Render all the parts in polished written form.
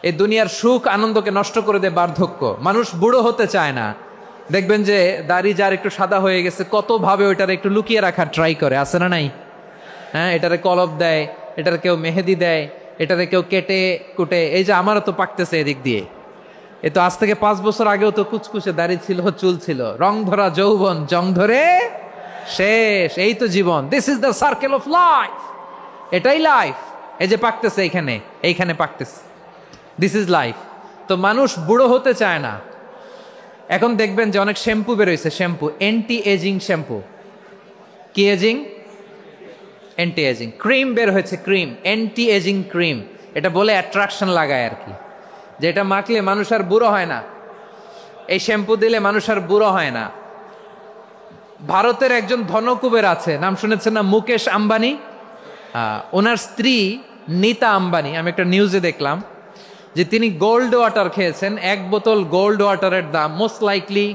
এই দুনিয়ার সুখ আনন্দকে নষ্ট করে দেয় বার্ধক্য। মানুষ বুড়ো হতে চায় না। দেখবেন যে দাড়ি যার একটু সাদা হয়ে গেছে কত ভাবে ওইটারে একটু লুকিয়ে রাখার ট্রাই করে, আছে না নাই? হ্যাঁ, এটারে কলপ দেয়, এটারে কেউ মেহেদি দেয়, এটারে কেউ কেটে কুটে। এই যে আমারও তো পাকতেছে এদিক দিয়ে, এ তো আজ থেকে 5 বছর আগেও তো কুচকুচে দাড়ি ছিল, চুল ছিল, রং ধরা যৌবন জং ধরে শেষ। এই তো জীবন, this is the circle of life. এটাই লাইফ। এই যে পাকতেছে এইখানে পাকতেছে, দিস ইজ লাইফ। তো মানুষ বুড়ো হতে চায় না। এখন দেখবেন যে অনেক শ্যাম্পু বেরোইছে, শ্যাম্পু অ্যান্টি এজিং শ্যাম্পু। কি এজিং? Anti ageing. ক্রিম বের হয়েছে, ক্রিম অ্যান্টি এজিং ক্রিম। এটা বলে অ্যাট্রাকশন লাগায় আর কি, যে এটা মাখলে মানুষ আর বুড়ো হয় না, এই শ্যাম্পু দিলে মানুষ আর বুড়ো হয় না। ভারতের একজন ধনকুবের আছে, নাম শুনেছেন না? মুকেশ আম্বানি। ওনার স্ত্রী নীতা আম্বানি, আমি একটা নিউজে দেখলাম যে তিনি গোল্ড ওয়াটার খেয়েছেন। 1 বোতল গোল্ড ওয়াটারের দাম মোস্ট লাইকলি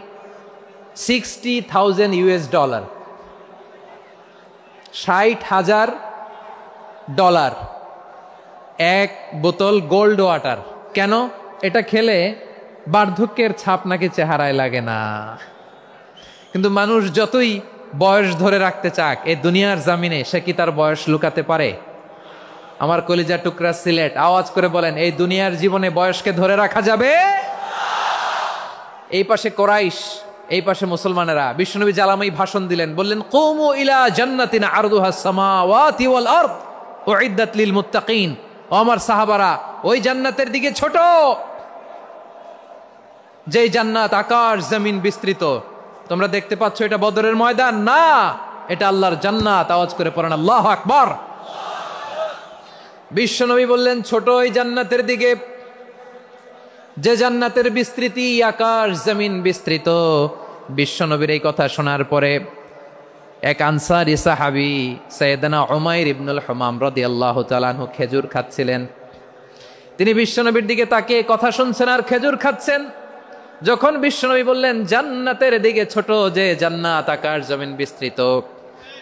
$60,000 $60,000 1 বোতল গোল্ড ওয়াটার। কেন? এটা খেলে বার্ধক্যের ছাপ নাকি চেহারায় লাগে না। কিন্তু মানুষ যতই বয়স ধরে রাখতে চাক এই দুনিয়ার জামিনে, সে কি তার বয়স লুকাতে পারে? আমার কলিজা টুকরা সিলেট, আওয়াজ করে বলেন, এই দুনিয়ার জীবনে বয়সকে ধরে রাখা যাবে? এই পাশে কোরাইশ, এই পাশে মুসলমানেরা। বিশ্বনবী জালামাই ভাষণ দিলেন, বললেন, কুমু ইলা জান্নাতিন আরদুহাস সামাওয়াতি ওয়াল আরদ উইদ্দাত লিল মুত্তাকিন। ও আমার সাহাবারা, ওই জান্নাতের দিকে ছোট, যে জান্নাত আকাশ জমিন বিস্তৃত। তোমরা দেখতে পাচ্ছ এটা বদরের ময়দান না, এটা আল্লাহর জান্নাত। আওয়াজ করে পড়েন আল্লাহু আকবার। বিশ্বনবী বললেন, ছোট ওই জান্নাতের দিকে, যে জান্নাতের বিস্তৃতি আকাশ জমিন বিস্তৃত। বিশ্বনবীর এই কথা শোনার পরে এক আনসারী সাহাবী সাইয়েদনা উমাইর ইবনুল হুমাম রাদিয়াল্লাহু তাআলা আনহু খেজুর খাচ্ছিলেন। তিনি বিশ্বনবীর দিকে তাকিয়ে কথা শুনছেন আর খেজুর খাচ্ছেন। যখন বিশ্বনবী বললেন জান্নাতের দিকে ছোট, যে জান্নাত আকাশ জমিন বিস্তৃত,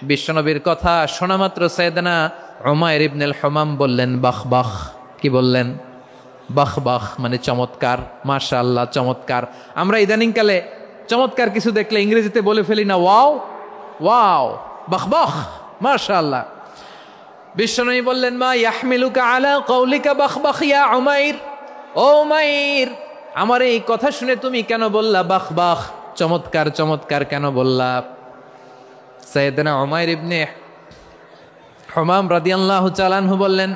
বিশ্বনবীর কথা শোনা মাত্র সাইয়েদনা উমাইর ইবনুল হুমাম বললেন বাহ বাহ। কি বললেন? বাহ বাহ, মানে চমৎকার, মাশাআল্লাহ, চমৎকার। আমরা ইদানিং কালে চমৎকার কিছু দেখলে ইংরেজিতে বলে ফেলি না, ওয়াও ওয়াও, বাহ বাহ, মাশাআল্লাহ। বিশ্বনবী বললেন, মা ইয়াহমিলুকা আলা কওলিকা বাহ বাহ ইয়া উমাইর। ও উমাইর, আমার এই কথা শুনে তুমি কেন বললা বাহ বাহ, চমৎকার চমৎকার কেন বললা? সাইয়েদনা উমাইর ইবনে হুমাম রাদিয়াল্লাহু তাআলা আনহু বললেন,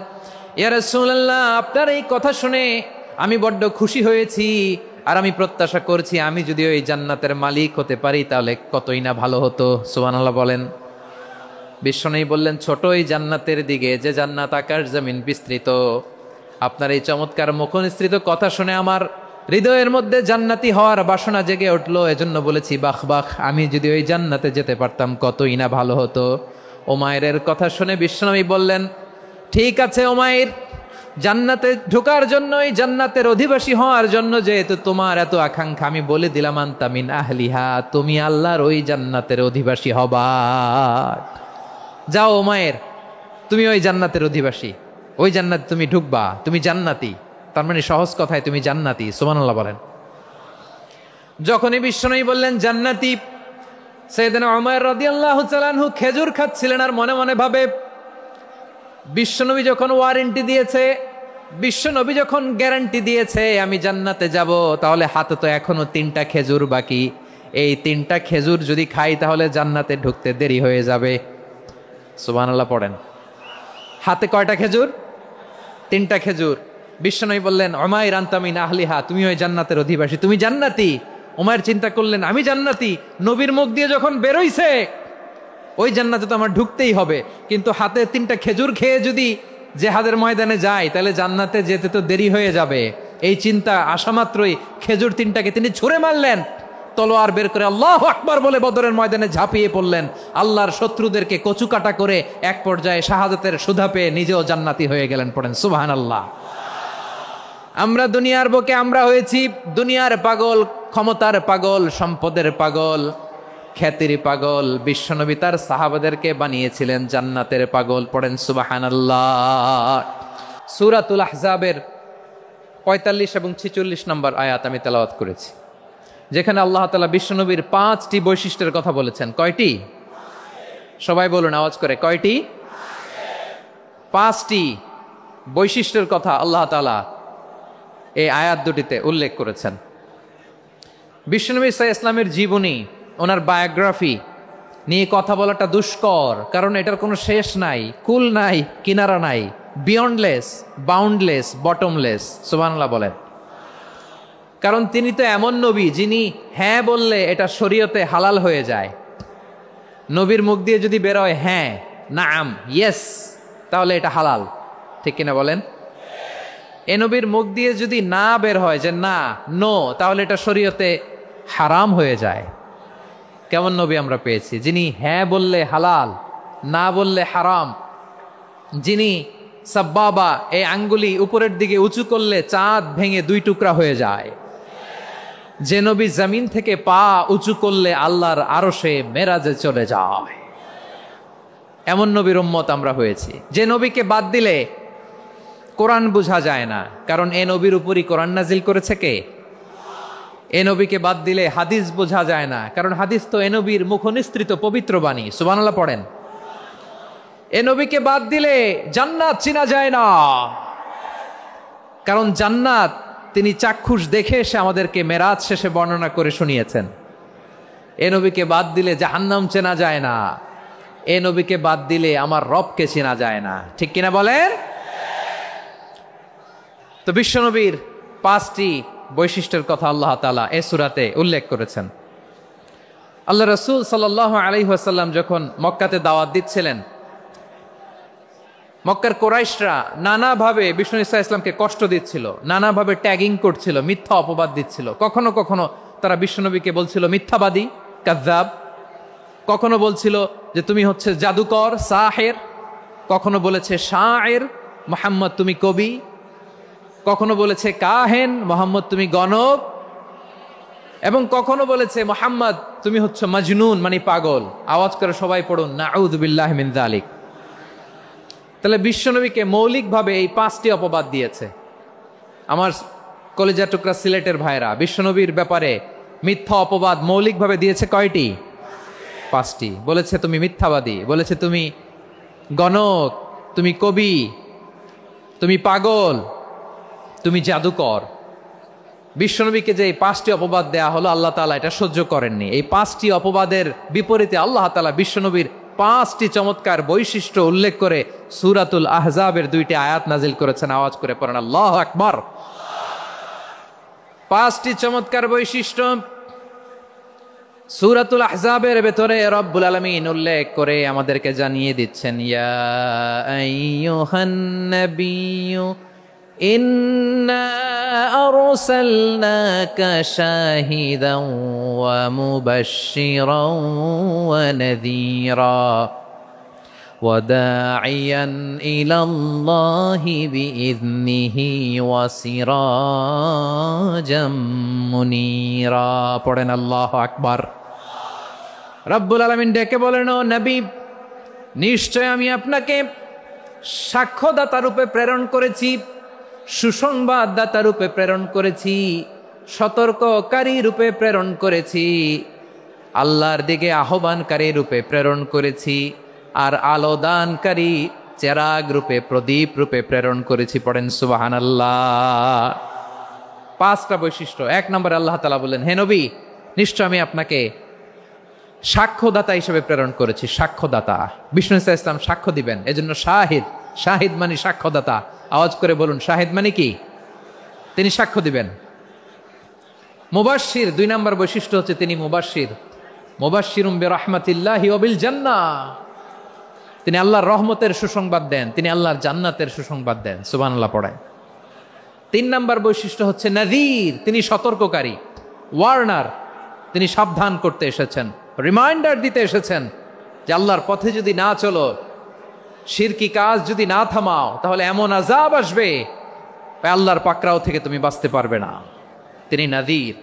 ইয়া রাসূলুল্লাহ, আপনার এই কথা শুনে আমি বড্ড খুশি হয়েছি, আর আমি প্রত্যাশা করছি আমি যদি ওই জান্নাতের মালিক হতে পারি তাহলে কতই না ভালো হতো। সুবহানাল্লাহ বলেন। বিশ্বনবী বললেন, ছোট ওই জান্নাতের দিকে, যে জান্নাত আকাশ জমিন বিস্তৃত। আপনার এই চমৎকার মুখনিসৃত কথা শুনে আমার হৃদয়ের মধ্যে জান্নাতি হওয়ার বাসনা জেগে উঠলো, এজন্য বলেছি বাহ বাহ, আমি যদি ওই জান্নাতে যেতে পারতাম কতই না ভালো হতো। উমাইরের কথা শুনে বিশ্বনবী বললেন, ঠিক আছে উমাইর, জান্নাতে ঢোকার জন্য, এই জান্নাতের অধিবাসী হওয়ার জন্য যেহেতু তোমার এত আকাঙ্ক্ষা, আমি বলে দিলাম আনতা মিন আহলিহা, তুমি আল্লাহর ওই জান্নাতের অধিবাসী হবা। যাও উমাইর, তুমি ওই জান্নাতের অধিবাসী, ওই জান্নাতে তুমি ঢুকবা, তুমি জান্নাতি। তার মানে সহজ কথায় তুমি জান্নাতি। সুবহানাল্লাহ বলেন। যখনই বিশ্বনবী বললেন জান্নাতি, সাইয়েদনা উমাইর রাদিয়াল্লাহু তাআলা আনহু খেজুর খাচ্ছিলেন আর মনে মনে ভাবে, বিশ্বনবী যখন ওয়ারেন্টি দিয়েছে, বিশ্বনবী যখন গ্যারান্টি দিয়েছে আমি জান্নাতে যাব, তাহলে হাতে তো এখনো 3টা খেজুর বাকি। এই 3টা খেজুর যদি খাই তাহলে জান্নাতে ঢুকতে দেরি হয়ে যাবে। সুবহানাল্লাহ পড়েন। হাতে কয়টা খেজুর? 3টা খেজুর। বিশ্বনবী বললেন, উমাইর আনতা মিন আহলিহা, তুমি ওই জান্নাতের অধিবাসী, তুমি জান্নাতি। উমাইর চিন্তা করলেন, আমি জান্নাতি, নবীর মুখ দিয়ে যখন বেরোইছে ওই জান্নাতে তো আমার ঢুকতেই হবে, কিন্তু হাতে 3টা খেজুর খেয়ে যদি জিহাদের ময়দানে যাই তাহলে জান্নাতে যেতে তো দেরি হয়ে যাবে। এই চিন্তা আসা মাত্রই খেজুর 3টাকে তিনি ছুঁড়ে মারলেন, তলোয়ার বের করে আল্লাহু আকবার বলে বদরের ময়দানে ঝাঁপিয়ে পড়লেন। আল্লাহর শত্রুদেরকে কচুকাটা করে এক পর্যায়ে শাহাদাতের সুধা পেয়ে নিজেও জান্নাতি হয়ে গেলেন। পড়েন সুবহানাল্লাহ। আমরা দুনিয়ার বুকে আমরা হয়েছি দুনিয়ার পাগল, ক্ষমতার পাগল, সম্পদের পাগল, খ্যাতির পাগল। বিশ্বনবী তার সাহাবাদেরকে বানিয়েছিলেন জান্নাতের পাগল। পড়েন সুবহানাল্লাহ। সূরাতুল আহজাবের 45 এবং 46 নম্বর আয়াত আমি তেলাওয়াত করেছি, যেখানে আল্লাহ তাআলা বিশ্বনবীর 5টি বৈশিষ্ট্যের কথা বলেছেন। কয়টি? সবাই বলুন আওয়াজ করে, কয়টি? 5টি বৈশিষ্ট্যের কথা আল্লাহ তাআলা এই আয়াত দুটিতে উল্লেখ করেছেন। বিশ্বনবী সাল্লাল্লাহু আলাইহি ওয়াসাল্লামের জীবনী, ওনার বায়োগ্রাফি নিয়ে কথা বলাটা দুষ্কর, কারণ এটার কোনো শেষ নাই, কুল নাই, কিনারা নাই, বিয়ন্ডলেস, বাউন্ডলেস, বটমলেস। সুবহানাল্লাহ বলেন। কারণ তিনি তো এমন নবী যিনি হ্যাঁ বললে এটা শরীয়তে হালাল হয়ে যায়। নবীর মুখ দিয়ে যদি বেরোয় হ্যাঁ, নাম, ইয়েস, তাহলে এটা হালাল। ঠিক কিনা বলেন? এ নবীর মুখ দিয়ে যদি না বের হয় যে না, নো, তাহলে এটা শরীয়তে হারাম হয়ে যায়। কেমন নবী আমরা পেয়েছি, যিনি হ্যাঁ বললে হালাল, না বললে হারাম, যিনি সাব্বাবা, এই আঙ্গুলি উপরের দিকে উঁচু করলে চাঁদ ভেঙে 2 টুকরা হয়ে যায়, যে নবী জমিন থেকে পা উঁচু করলে আল্লাহর আরশে মেরাজে চলে যায়, এমন নবীর উম্মত আমরা হয়েছি। যে নবীকে বাদ দিলে কোরআন বোঝা যায় না, কারণ এ নবীর উপরই কোরআন নাজিল করেছে কে? এ নবীকে বাদ দিলে হাদিস বোঝা যায় না, কারণ হাদিস তো এ নবীর মুখনিসৃত পবিত্র বাণী। সুবহানাল্লাহ পড়েন। এ নবীকে বাদ দিলে জান্নাত চিনা যায় না, কারণ জান্নাত তিনি চাক্ষুষ দেখে এসে আমাদেরকে মেরাজ শেষে বর্ণনা করে শুনিয়েছেন। এ নবীকে বাদ দিলে জাহান্নাম চেনা যায় না, এ নবীকে বাদ দিলে আমার রবকে চেনা যায় না। ঠিক কিনা বলেন? তো বিশ্বনবীর 5টি বৈশিষ্ট্যের কথা আল্লাহ তাআলা এই সূরাতে উল্লেখ করেছেন। আল্লাহ রাসূল সাল্লাল্লাহু আলাইহি ওয়াসাল্লাম যখন মক্কাতে দাওয়াত দিচ্ছিলেন, মক্কার কুরাইশরা নানাভাবে বিষ্ণু ঈসা ইসলামকে কষ্ট দিচ্ছিল, নানাভাবে ট্যাগিং করছিল, মিথ্যা অপবাদ দিচ্ছিল। কখনো কখনো তারা বিশ্বনবীকে বলছিল মিথ্যাবাদী, কাযযাব। কখনো বলছিল যে তুমি হচ্ছে জাদুকর, সাহের। কখনো বলেছে শায়ের, মুহাম্মদ তুমি কবি। কখনো বলেছে কাহেন, মুহাম্মদ তুমি গণক। এবং কখনো বলেছে মুহাম্মদ তুমি হচ্ছে মাজনুন, মানে পাগল। আওয়াজ করে সবাই পড়ুন নাউযু বিল্লাহি মিন যালিক। তাহলে বিশ্বনবীকে মৌলিকভাবে এই 5টি অপবাদ দিয়েছে। আমার কলেজা টুকরা সিলেটের ভাইরা, বিশ্বনবীর ব্যাপারে মিথ্যা অপবাদ মৌলিকভাবে দিয়েছে কয়টি? 5টি। বলেছে তুমি মিথ্যাবাদী, বলেছে তুমি গণক, তুমি কবি, তুমি পাগল, তুমি জাদুকর। বিশ্বনবীকে যে এই 5টি অপবাদ দেয়া হলো, আল্লাহ তাআলা এটা সহ্য করেননি। এই 5টি অপবাদের বিপরীতে আল্লাহ তাআলা বিশ্বনবীর 5টি চমৎকার বৈশিষ্ট্য উল্লেখ করে সূরাতুল আহজাবের 2টি আয়াত নাজিল করেছেন। আওয়াজ করে পড়েন আল্লাহু আকবার। 5টি চমৎকার বৈশিষ্ট্য সূরাতুল আহজাবের ভেতরে রব্বুল আলামিন উল্লেখ করে আমাদেরকে জানিয়ে দিচ্ছেন, ইয়া আইয়ুহান নাবিয়্যু ইন্না আরসালনাকা শাহিদান ওয়া মুবাশশিরান ওয়া নাযীরা ওয়া দাঈয়ান ইলাল্লাহি বিইذনিহি ওয়া সিরাজাম মুনীরা। পড়েন আল্লাহু আকবার। রব্বুল আলামিন ডেকে বলেন, ও নবী, নিশ্চয় আমি আপনাকে সাক্ষ্যদাতা রূপে প্রেরণ করেছি, সুসংবাদদাতা রূপে প্রেরণ করেছি, সতর্ককারী রূপে প্রেরণ করেছি, আল্লাহর দিকে আহ্বানকারী রূপে প্রেরণ করেছি, আর আলোদানকারী চেরাগ রূপে, প্রদীপ রূপে প্রেরণ করেছি। পড়েন সুবহানাল্লাহ। 5টা বৈশিষ্ট্য। 1 নম্বরে আল্লাহ তাআলা বললেন, হে নবী, নিশ্চয় আমি আপনাকে সাক্ষ্যদাতা হিসেবে প্রেরণ করেছি। সাক্ষ্যদাতা, বিষ্ণু ঈসা ইসলাম সাক্ষ্য দিবেন, এজন্য শাহিদ। শাহিদ মানে সাক্ষ্যদাতা। আওয়াজ করে বলুন, শাহিদ মানে কি? তিনি সাক্ষ্য দিবেন। মুবাশশির, 2 নম্বর বৈশিষ্ট্য হচ্ছে তিনি মুবাশশির। মুবাশশিরুম বিরাহমাতিল্লাহি ওয়া বিল জান্নাহ। তিনি আল্লাহর রহমতের সুসংবাদ দেন, তিনি আল্লাহর জান্নাতের সুসংবাদ দেন। সুবহানাল্লাহ পড়েন। 3 নম্বর বৈশিষ্ট্য হচ্ছে নাযীর, তিনি সতর্ককারী, ওয়ার্নার। তিনি সাবধান করতে এসেছেন, রিমাইন্ডার দিতে এসেছেন যে আল্লাহর পথে যদি না চলো, শিরকি কাজ যদি না থামাও, তাহলে এমন আযাব আসবে আল্লাহর পাকড়াও থেকে তুমি বাঁচতে পারবে না। তিনি নাযীর।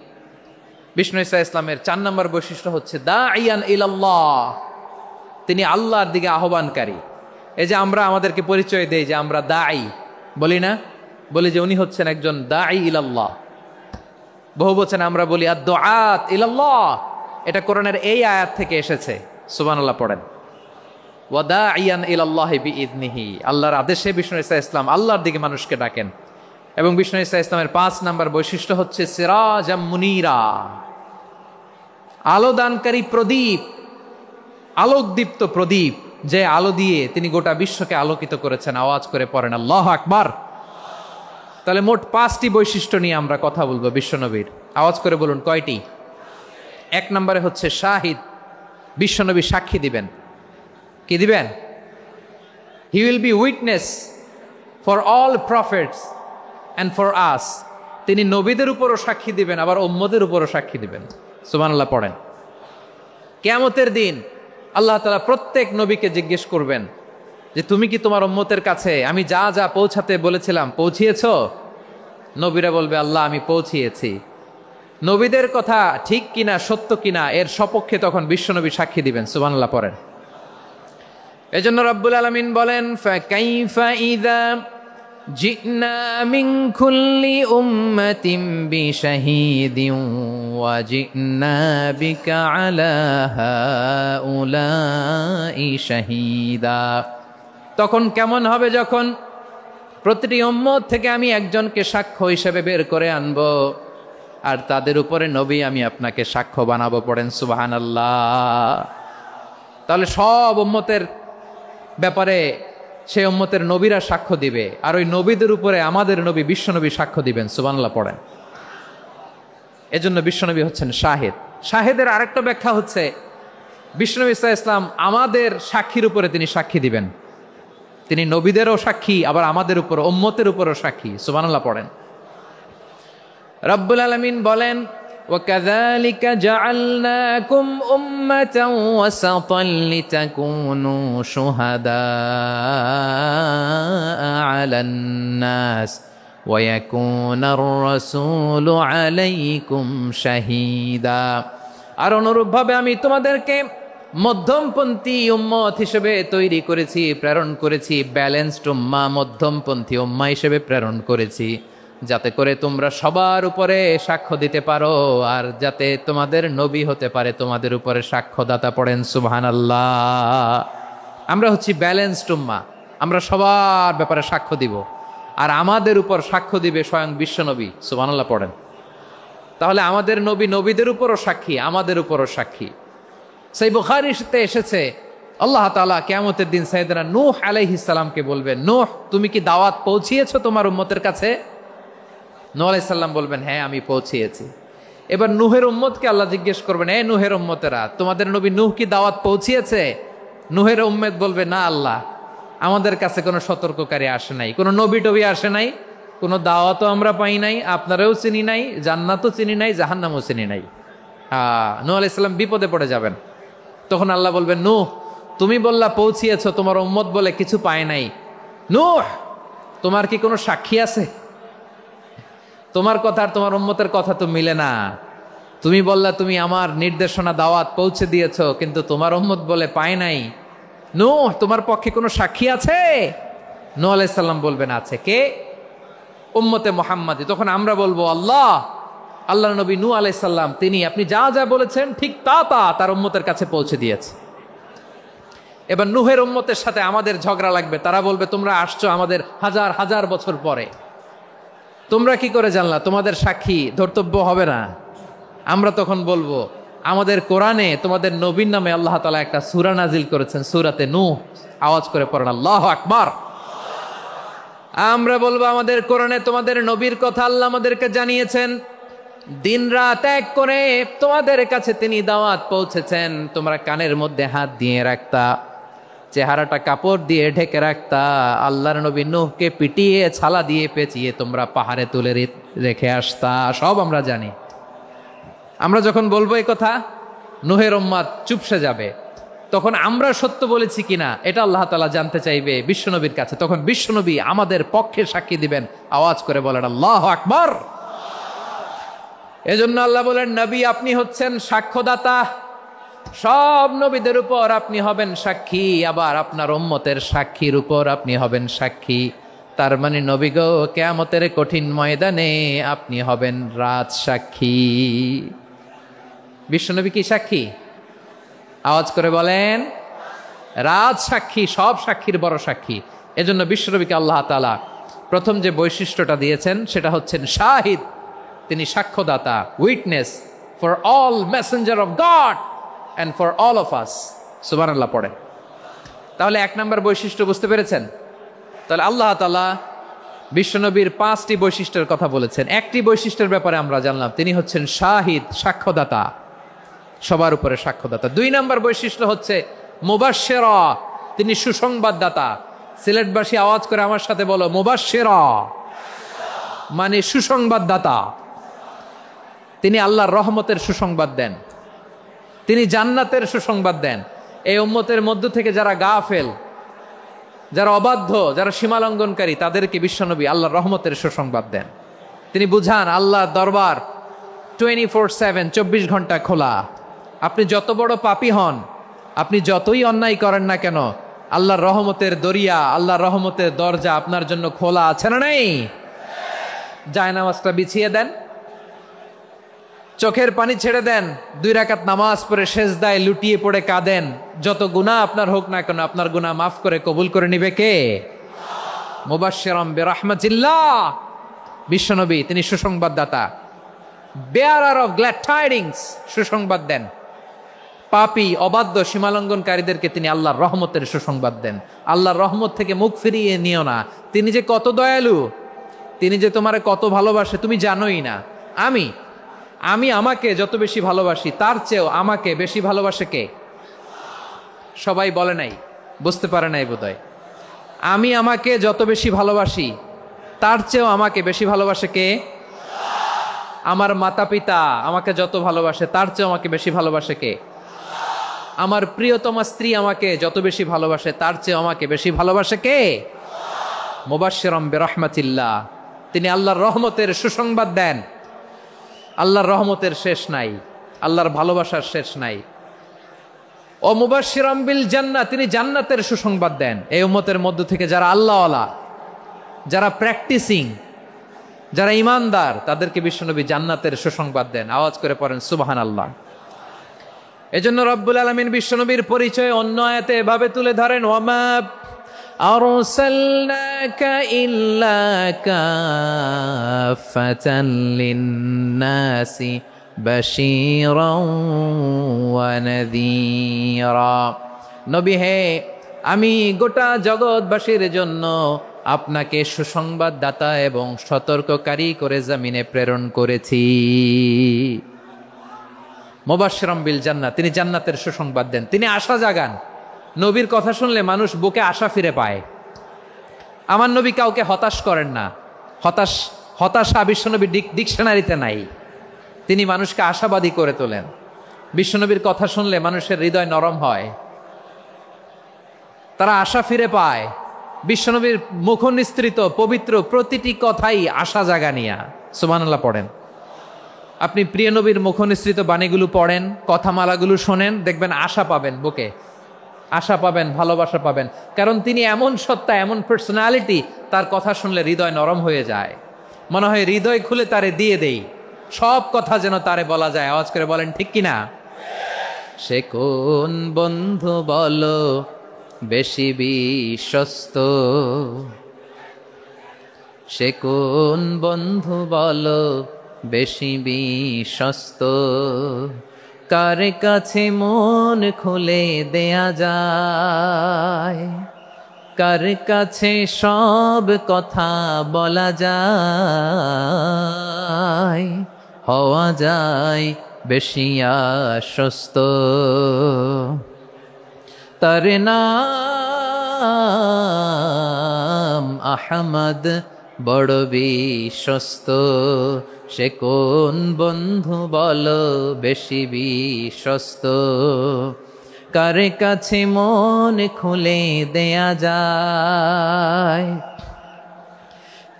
বিষ্ণু ঈসা ইসলামের 4 নম্বর বৈশিষ্ট্য হচ্ছে দাঈয়ান ইলাল্লাহ, তিনি আল্লাহর দিকে আহ্বানকারী। এই যে আমরা আমাদেরকে পরিচয় দেই যে আমরা দাঈ, বলি না বলি যে উনি হচ্ছেন একজন দাঈ ইলাল্লাহ। বহু বচনে আমরা বলি আদ-দুআত ইলাল্লাহ, এটা কোরআনের এই আয়াত থেকে এসেছে। সুবহানাল্লাহ পড়েন। ওয়া দাঈয়ান ইলাল্লাহি বিইذনিহি, আল্লাহর আদেশে বিষ্ণু ঈসা ইসলাম আল্লাহর দিকে মানুষকে ডাকেন। এবং বিষ্ণু ঈসা ইসলামের 5 নাম্বার বৈশিষ্ট্য হচ্ছে সিরাজাম মুনীরা, আলোদানকারী প্রদীপ, আলোকদীপ্ত প্রদীপ, যে আলো দিয়ে তিনি গোটা বিশ্বকে আলোকিত করেছেন। আওয়াজ করে পড়েন আল্লাহু আকবার। তাহলে মোট 5টি বৈশিষ্ট্য নিয়ে আমরা কথা বলবো বিশ্বনবীর। আওয়াজ করে বলুন কয়টি? 1 নম্বরে হচ্ছে শাহিদ, বিশ্বনবী সাক্ষী দিবেন। কি দিবেন? He will be witness for all prophets and for us. তিনি নবীদের উপরও সাক্ষী দিবেন, আবার উম্মতের উপরও সাক্ষী দিবেন। সুবহানাল্লাহ পড়েন। কিয়ামতের দিন আল্লাহ তাআলা প্রত্যেক নবীকে জিজ্ঞেস করবেন যে তুমি কি তোমার উম্মতের কাছে আমি যা যা পৌঁছাতে বলেছিলাম পৌঁছিয়েছো? নবীরা বলবে আল্লাহ আমি পৌঁছিয়েছি। নবীদের কথা ঠিক কিনা, সত্য কিনা, এর সপক্ষে তখন বিশ্বনবী সাক্ষী দিবেন। সুবহানাল্লাহ পড়েন। এজন্য রব্বুল আলামিন বলেন ফাকাইফা ইযা জিনা মিন কুল্লি উম্মাতিন বিশাহীদিন ওয়া জিনা বিকা আলা হাউলাই শাহীদা। তখন কেমন হবে যখন প্রতিটি উম্মত থেকে আমি একজনকে সাক্ষ্য হিসেবে বের করে আনবো, আর তাদের উপরে নবী আমি আপনাকে সাক্ষ্য বানাবো। পড়েন সুবহানাল্লাহ। তাহলে সব উম্মতের ব্যাপারে সেই উম্মতের নবীরা সাক্ষ্য দিবে, আর ওই নবীদের উপরে আমাদের নবী বিশ্বনবী সাক্ষ্য দিবেন। সুবহানাল্লাহ পড়েন। এজন্য বিশ্বনবী হচ্ছেন শাহিদ। শাহিদের আরেকটা ব্যাখ্যা হচ্ছে বিশ্বনবী সাল্লাল্লাহু আলাইহি ওয়াসাল্লাম আমাদের সাক্ষীর উপরে তিনি সাক্ষী দিবেন। তিনি নবীদেরও সাক্ষী, আবার আমাদের উপর উম্মতের উপরও সাক্ষী। সুবহানাল্লাহ পড়েন। রব্বুল আলামিন বলেন وَكَذَلِكَ جَعَلْنَاكُمْ أُمَّةً وَسَطًا لِتَكُونُوا شُهَدَاءَ عَلَى النَّاسِ وَيَكُونَ الرَّسُولُ عَلَيْكُمْ شَهِيدًا। আর অনুরূপভাবে আমি তোমাদেরকে মধ্যমপন্থী উম্মত হিসেবে তৈরি করেছি, প্রেরণ করেছি। ব্যালেন্সড উম্মাহ, মধ্যমপন্থী উম্মাহ হিসেবে প্রেরণ করেছি, যাতে করে তোমরা সবার উপরে সাক্ষ্য দিতে পারো, আর যাতে তোমাদের নবী হতে পারে তোমাদের উপরে সাক্ষ্যদাতা। পড়েন সুবহানাল্লাহ। আমরা হচ্ছি ব্যালেন্সড উম্মাহ, আমরা সবার ব্যাপারে সাক্ষ্য দিব, আর আমাদের উপর সাক্ষ্য দিবে স্বয়ং বিশ্বনবী। সুবহানাল্লাহ পড়েন। তাহলে আমাদের নবী নবীদের উপরও সাক্ষী, আমাদের উপরও সাক্ষী। সেই বুখারীতে এসেছে আল্লাহ তাআলা কিয়ামতের দিন সাইয়েদনা নূহ আলাইহিস সালামকে বলবেন, নূহ তুমি কি দাওয়াত পৌঁছিয়েছো তোমার উম্মতের কাছে? নূহ আলাইহিস সালাম বলবেন হ্যাঁ আমি পৌঁছিয়েছি। এবার নূহের উম্মতকে আল্লাহ জিজ্ঞেস করবেন, এ নূহের উম্মতেরা তোমাদের নবী নূহ কি দাওয়াত পৌঁছিয়েছে? নূহের উম্মত বলবে না আল্লাহ, আমাদের কাছে কোনো সতর্ককারী আসে নাই, কোনো নবী টবি আসে নাই, কোনো দাওয়াতও আমরা পাই নাই, আপনারাও চিনি নাই, জান্নাতও চিনি নাই, জাহান্নামও চিনি নাই। নূহ আলাইহিস সালাম বিপদে পড়ে যাবেন। তখন আল্লাহ বলবেন নূহ তুমি বললা পৌঁছিয়েছো, তোমার উম্মত বলে কিছু পায় নাই। নূহ তোমার কি কোনো সাক্ষী আছে? তোমার কথা আর তোমার উম্মতের কথা তো মিলে না। তুমি বললা তুমি আমার নির্দেশনা দাওয়াত পৌঁছে দিয়েছো, কিন্তু তোমার উম্মত বলে পায় নাই। নূহ তোমার পক্ষে কোনো সাক্ষী আছে? নূহ আলাইহিস সালাম বলবেন আছে। কে? উম্মতে মুহাম্মাদি। তখন আমরা বলবো আল্লাহ, আল্লাহর নবী নূহ আলাইহিস সালাম তিনি আপনি যা যা বলেছেন ঠিক তা তার উম্মতের কাছে পৌঁছে দিয়েছে। এবার নূহের উম্মতের সাথে আমাদের ঝগড়া লাগবে। তারা বলবে তোমরা আসছো আমাদের হাজার হাজার বছর পরে, তোমরা কি করে জানলা? তোমাদের সাক্ষী ধর্তব্য হবে না। আমরা তখন বলবো আমাদের কোরআনে তোমাদের নবীর নামে আল্লাহ তাআলা একটা সূরা নাজিল করেছেন, সূরাতে নূহ। আওয়াজ করে পড়েন আল্লাহু আকবার। আমরা বলবো আমাদের কোরআনে তোমাদের নবীর কথা আল্লাহ আমাদেরকে জানিয়েছেন, দিন রাত এক করে তোমাদের কাছে তিনি দাওয়াত পৌঁছেছেন। তোমরা কানের মধ্যে হাত দিয়ে রাখতা, চেহারাটা কাপড় দিয়ে ঢেকে রাখতা, আল্লাহর নবী নূহকে পিটিয়ে ছালা দিয়ে পেঁচিয়ে তোমরা পাহাড়ে তুলে রেখে আসতা। সব আমরা জানি। আমরা যখন বলবো এই কথা, নূহের উম্মত চুপসে যাবে। তখন আমরা সত্য বলেছি কিনা এটা আল্লাহ তাআলা জানতে চাইবে বিশ্বনবীর কাছে। তখন বিশ্বনবী আমাদের পক্ষে সাক্ষী দিবেন। আওয়াজ করে বলেন আল্লাহু আকবার। এজন্য আল্লাহ বলেন নবী আপনি হচ্ছেন সাক্ষ্যদাতা, সব নবীদের উপর আপনি হবেন সাক্ষী, আবার আপনার উম্মতের সাক্ষীর উপর আপনি হবেন সাক্ষী। তার মানে নবী গো, কিয়ামতের কঠিন ময়দানে আপনি হবেন রাজ সাক্ষী। বিশ্বনবী কি সাক্ষী? আওয়াজ করে বলেন, রাজ সাক্ষী, সব সাক্ষীর বড় সাক্ষী। এজন্য বিশ্বনবীকে আল্লাহ তাআলা প্রথম যে বৈশিষ্ট্যটা দিয়েছেন সেটা হচ্ছেন শাহিদ। তিনি সাক্ষ্যদাতা, witness for all messenger of God and for all of us. সুবহানাল্লাহ পড়ে। তাহলে এক নম্বর বৈশিষ্ট্য বুঝতে পেরেছেন? তাহলে আল্লাহ তাআলা বিশ্বনবীর 5টি বৈশিষ্ট্যের কথা বলেছেন। একটি বৈশিষ্ট্যের ব্যাপারে আমরা জানলাম, তিনি হচ্ছেন শাহিদ, সাক্ষ্যদাতা, সবার উপরে সাক্ষ্যদাতা। 2 নম্বর বৈশিষ্ট্য হচ্ছে মুবাশশিরা, তিনি সুসংবাদদাতা। সিলেটবাসী আওয়াজ করে আমার সাথে বলো, মুবাশশিরা মানে সুসংবাদদাতা। তিনি আল্লাহর রহমতের সুসংবাদ দেন, তিনি জান্নাতের সুসংবাদ দেন। এই উম্মতের মধ্য থেকে যারা গাফেল, যারা অবাধ্য, যারা সীমালঙ্ঘনকারী, তাদেরকে বিশ্বনবী আল্লাহর রহমতের সুসংবাদ দেন। তিনি বুঝান আল্লাহর দরবার 24/7, 24 ঘন্টা খোলা। আপনি যত বড় পাপী হন, আপনি যতই অন্যায় করেন না কেন, আল্লাহর রহমতের দরিয়া, আল্লাহর রহমতের দরজা আপনার জন্য খোলা আছে না নেই? জায়নামাজটা বিছিয়ে দেন, চোখের পানি ছেড়ে দেন, 2 রাকাত নামাজ পড়ে সেজদায় লুটিয়ে পড়ে কাঁদেন। যত গুনাহ আপনার হোক না কেন, আপনার গুনাহ মাফ করে কবুল করে নিবে কে? মুবাশশিরাম বিরাহমাতিল্লাহ। বিশ্বনবী তিনি সুসংবাদদাতা, বেয়ারার অফ গ্ল্যাড টাইডিংস, সুসংবাদ দেন। পাপী, অবাধ্য, সীমালঙ্ঘনকারীদেরকে তিনি আল্লাহর রহমতের সুসংবাদ দেন। আল্লাহর রহমত থেকে মুখ ফিরিয়ে নিও না। তিনি যে কত দয়ালু, তিনি যে তোমারে কত ভালোবাসে তুমি জানোই না। আমি আমাকে যত বেশি ভালোবাসি, তার চেয়েও আমাকে বেশি ভালোবাসে কে? সবাই বলে নাই, বুঝতে পারে নাই বোধহয়। আমি আমাকে যত বেশি ভালোবাসি, তার চেয়েও আমাকে বেশি ভালোবাসে কে? আমার মাতা পিতা আমাকে যত ভালোবাসে, তার চেয়েও আমাকে বেশি ভালোবাসে কে? আমার প্রিয়তমা স্ত্রী আমাকে যত বেশি ভালোবাসে, তার চেয়েও আমাকে বেশি ভালোবাসে কে? মুবাশশিরাম বিরাহমাতিল্লাহ, তিনি আল্লাহর রহমতের সুসংবাদ দেন। আল্লাহর রহমতের শেষ নাই, আল্লাহর ভালোবাসার শেষ নাই। ও মুবাশশিরাম বিল জান্নাহ, তিনি জান্নাতের সুসংবাদ দেন। এই উম্মতের মধ্য থেকে যারা আল্লাহওয়ালা, যারা প্র্যাকটিসিং, যারা ইমানদার, তাদেরকে বিশ্বনবী জান্নাতের সুসংবাদ দেন। আওয়াজ করে পড়েন সুবহানাল্লাহ। এজন্য রব্বুল আলামিন বিশ্বনবীর পরিচয় অন্য আয়াতে এভাবে তুলে ধরেন, ওয়ামা আরসালনাকা ইল্লা কাফাতান লিন্নাসি বাশীরাও ওয়া নাযীরা। নবী হে, আমি গোটা জগৎবাসীর জন্য আপনাকে সুসংবাদদাতা এবং সতর্ককারী করে জমিনে প্রেরণ করেছি। মুবাশশিরাম বিল জান্নাহ, তিনি জান্নাতের সুসংবাদ দেন, তিনি আশা জাগান। নবীর কথা শুনলে মানুষ বুকে আশা ফিরে পায়। আমার নবী কাউকে হতাশ করেন না। হতাশা বিশ্বনবীর ডিকশনারিতে নাই। তিনি মানুষকে আশাবাদী করে তোলেন। বিশ্বনবীর কথা শুনলে মানুষের হৃদয় নরম হয়, তারা আশা ফিরে পায়। বিশ্বনবীর মুখ নিঃসৃত পবিত্র প্রতিটি কথাই আশা জাগানিয়া। সুবহানাল্লাহ পড়েন। আপনি প্রিয় নবীর মুখ নিঃসৃত বাণীগুলো পড়েন, কথামালাগুলো শোনেন, দেখবেন আশা পাবেন, বুকে আশা পাবেন, ভালোবাসা পাবেন। কারণ তিনি এমন সত্তা, এমন পার্সোনালিটি, তার কথা শুনলে হৃদয় নরম হয়ে যায়। মনে হয় হৃদয় খুলে তারে দিয়ে দেই, সব কথা যেন তারে বলা যায়। আওয়াজ করে বলেন ঠিক কিনা? সে কোন বন্ধু বলো বেশি বিশ্বস্ত, সে কোন বন্ধু বলো বেশি বিশ্বস্ত, কার কাছে মন খুলে দেয়া যায়, কার কাছে সব কথা বলা যায়, হওয়া যায় বেশি আশ্বস্ত। তার নাম আহমদ, বড় বিশ্বস্ত। সে কোন বন্ধু বলো বেশি বিশ্বস্ত, কার কাছে মন খুলে দেয়া যায়,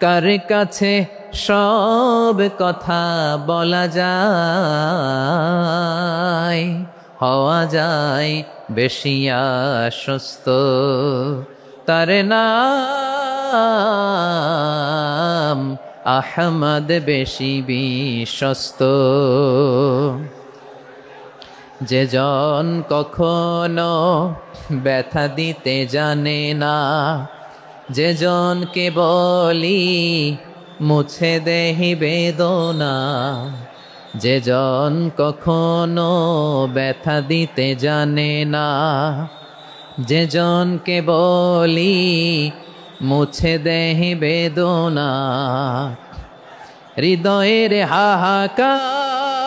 কার কাছে সব কথা বলা যায়, হওয়া যায় বেশি আশ্বস্ত। তার নাম নাম আহমদ বেশি বিশ্বস্ত। যে জন কখনো ব্যথা দিতে জানে না, যে জনকে বলি মুছে দেহি বেদনা, যে জন কখনো ব্যথা দিতে জানে না, যে জনকে বলি মুছে দেহি বেদনা, হৃদয়ের হাহাকার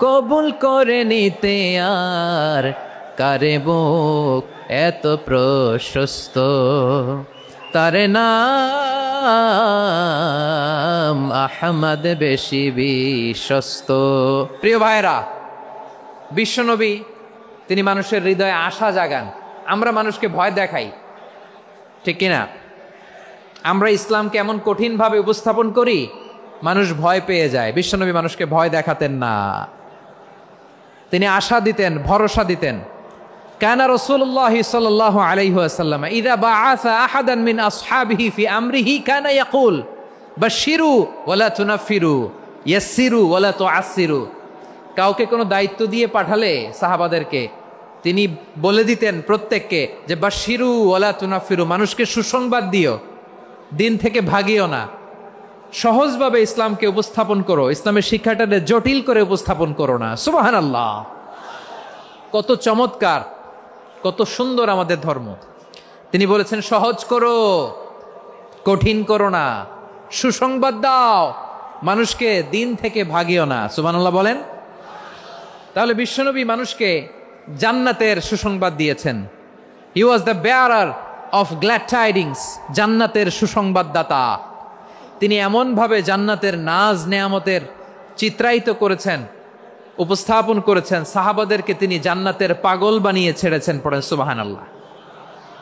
কবুল করে নিতে আর কারে বুক এত প্রশস্ত। তার নাম আহমদ বেশি বিশ্বস্ত। প্রিয় ভাইরা, বিশ্বনবী তিনি মানুষের হৃদয়ে আশা জাগান। আমরা মানুষকে ভয় দেখাই, ঠিক কিনা? আমরা ইসলামকে এমন কঠিনভাবে উপস্থাপন করি, মানুষ ভয় পেয়ে যায়। বিশ্বনবী মানুষকে ভয় দেখাতেন না, তিনি আশা দিতেন, ভরসা দিতেন। কানা রাসূলুল্লাহ সাল্লাল্লাহু আলাইহি ওয়াসাল্লাম ইযা বাআসা আহাদান মিন আসহাবিহি ফি আমরিহি কানা ইয়াকুল বাশশিরু ওয়ালা তুনাফিরু ইয়াসসিরু ওয়ালা তুআসসিরু। কাউকে কোনো দায়িত্ব দিয়ে পাঠালে সাহাবাদেরকে তিনি বলে দিতেন প্রত্যেককে যে বাশশিরু ওয়ালা তুনাফিরু, মানুষকে সুসংবাদ দিও, দিন থেকে ভাগিও না, সহজভাবে ইসলামকে উপস্থাপন করো, ইসলামের শিক্ষাটাকে জটিল করে উপস্থাপন করো না। সুবহানাল্লাহ, কত চমৎকার, কত সুন্দর আমাদের ধর্ম। তিনি বলেছেন সহজ করো, কঠিন করো না, সুসংবাদ দাও, মানুষকে দিন থেকে ভাগিও না। সুবহানাল্লাহ বলেন। তাহলে বিশ্বনবী মানুষকে জান্নাতের সুসংবাদ দিয়েছেন। He was the bearer of glad tidings, জান্নাতের সুসংবাদদাতা। তিনি এমনভাবে জান্নাতের নাজ নেয়ামতের চিত্রায়িত করেছেন, উপস্থাপন করেছেন, সাহাবাদেরকে তিনি জান্নাতের পাগল বানিয়ে ছেড়েছেন। পড়েন সুবহানাল্লাহ।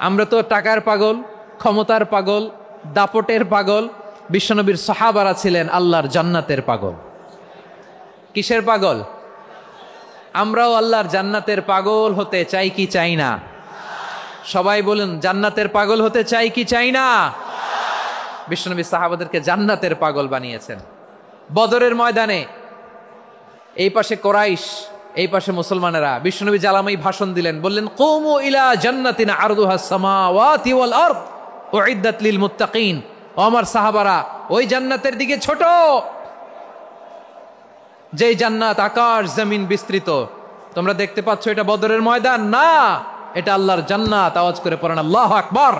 আমরা তো টাকার পাগল, ক্ষমতার পাগল, দাপটের পাগল। বিশ্বনবীর সাহাবারা ছিলেন আল্লাহর জান্নাতের পাগল। কিসের পাগল? আমরাও আল্লাহর জান্নাতের পাগল হতে চাই কি চাই না? সবাই বলুন, জান্নাতের পাগল হতে চাই কি চাই না? বিশ্বনবী সাহাবাদেরকে জান্নাতের পাগল বানিয়েছেন। বদরের ময়দানে এই পাশে কোরাইশ, এই পাশে মুসলমানেরা। বিশ্বনবী জ্বালামাই ভাষণ দিলেন, বললেন কুমু ইলা জান্নাতিন আরদুহাস সামাওয়াতি ওয়াল আরদ উইদ্দাত লিল মুত্তাকিন। ও আমার সাহাবারা, ওই জান্নাতের দিকে ছোট, যেই জান্নাত আকাশ জমিন বিস্তৃত। তোমরা দেখতে পাচ্ছ এটা বদরের ময়দান না, এটা আল্লাহর জান্নাত। আওয়াজ করে পড়েন আল্লাহু আকবার।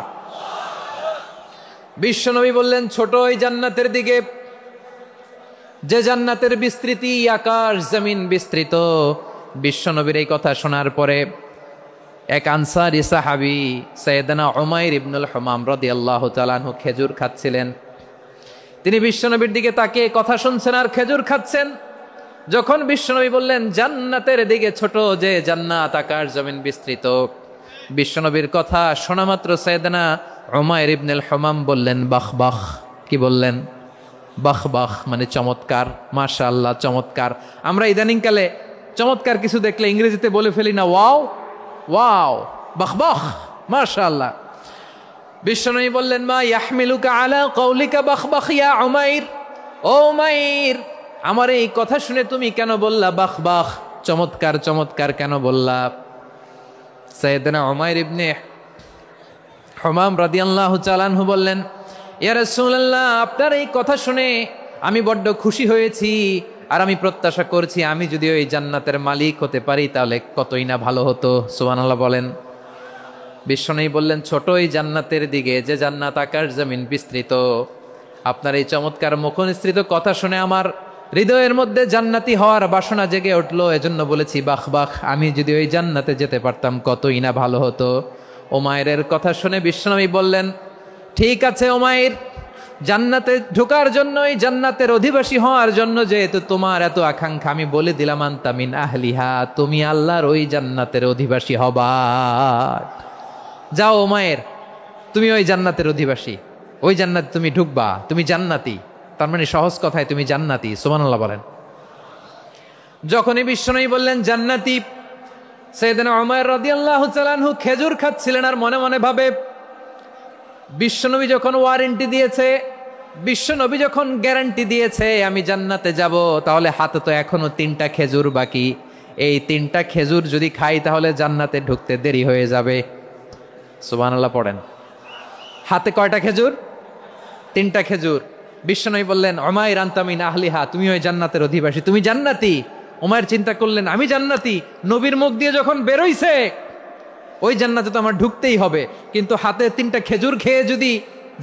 বিশ্বনবী বললেন ছোট ওই জান্নাতের দিকে, যে জান্নাতের বিস্তৃতি আকাশ জমিন বিস্তৃত। বিশ্বনবীর এই কথা শোনার পরে এক আনসারী সাহাবী সাইয়েদনা উমাইর ইবনুল হুমাম রাদিয়াল্লাহু তাআলা আনহু খেজুর খাচ্ছিলেন। তিনি বিশ্বনবীর দিকে তাকিয়ে কথা শুনছেন আর খেজুর খাচ্ছেন। যখন বিশ্বনবী বললেন জান্নাতের দিকে ছোট, যে জান্নাত আকাশ জমিন বিস্তৃত, বিশ্বনবীর কথা শোনা মাত্র সাইয়েদনা উমাইর ইবনুল হুমাম বললেন বাহ বাহ। কি বললেন? বাহ বাহ মানে চমৎকার, মাশাআল্লাহ চমৎকার। আমরা ইদানিংকালে চমৎকার কিছু দেখলে ইংরেজিতে বলে ফেলি না ওয়াও ওয়াও, বাহ বাহ, মাশাআল্লাহ। বিশ্বনবী বললেন মা ইয়াহমিলুকা আলা কওলিকা বাহ বাহ ইয়া উমাইর। ও উমাইর, আমার এই কথা শুনে তুমি কেন বললা বাহ বাহ, চমৎকার চমৎকার কেন বললা? সাইয়েদনা উমাইর ইবনে হুমাম রাদিয়াল্লাহু তাআলা আনহু বললেন ইয়া রাসূলুল্লাহ, আপনার এই কথা শুনে আমি বড্ড খুশি হয়েছি, আর আমি প্রত্যাশা করছি আমি যদি ওই জান্নাতের মালিক হতে পারি তাহলে কতই না ভালো হতো। সুবহানাল্লাহ বলেন। বিশ্বনবী বললেন ছোট এই জান্নাতের দিকে, যে জান্নাত আকাশ জমিন বিস্তৃত। আপনার এই চমৎকার মুখনিসৃত কথা শুনে আমার হৃদয়ের মধ্যে জান্নাতি হওয়ার বাসনা জেগে উঠলো, এজন্য বলেছি বাহ বাহ, আমি যদি ওই জান্নাতে যেতে পারতাম কতই না ভালো হতো। উমাইরের কথা শুনে বিশ্বনবী বললেন ঠিক আছে উমাইর, জান্নাতে ঢোকার জন্য, এই জান্নাতের অধিবাসী হওয়ার জন্য যেহেতু তোমার এত আকাঙ্ক্ষা, আমি বলে দিলাম আনতা মিন আহলিহা, তুমি আল্লাহর ওই জান্নাতের অধিবাসী হবা। যাও উমাইর, তুমি ওই জান্নাতের অধিবাসী, ওই জান্নাতে তুমি ঢুকবা, তুমি জান্নাতি। তার মানে সহজ কথায় তুমি জান্নাতি। সুবহানাল্লাহ বলেন। যখনই বিশ্বনবী বললেন জান্নাতি, সাইয়েদনা উমাইর রাদিয়াল্লাহু তাআলা আনহু খেজুর খাচ্ছিলেন আর মনে মনে ভাবে বিশ্বনবী যখন ওয়ারেন্টি দিয়েছে, বিশ্বনবী যখন গ্যারান্টি দিয়েছে আমি জান্নাতে যাব, তাহলে হাতে তো এখনো 3টা খেজুর বাকি। এই 3টা খেজুর যদি খাই তাহলে জান্নাতে ঢুকতে দেরি হয়ে যাবে। সুবহানাল্লাহ পড়েন। হাতে কয়টা খেজুর? 3টা খেজুর। বিশ্বনবী বললেন উমাইর আনতা মিন আহলিহা, তুমি ওই জান্নাতের অধিবাসী, তুমি জান্নাতি। উমাইর চিন্তা করলেন আমি জান্নাতি, নবীর মুখ দিয়ে যখন বেরোইছে ওই জান্নাতে তো আমার ঢুকতেই হবে, কিন্তু হাতে 3টা খেজুর খেয়ে যদি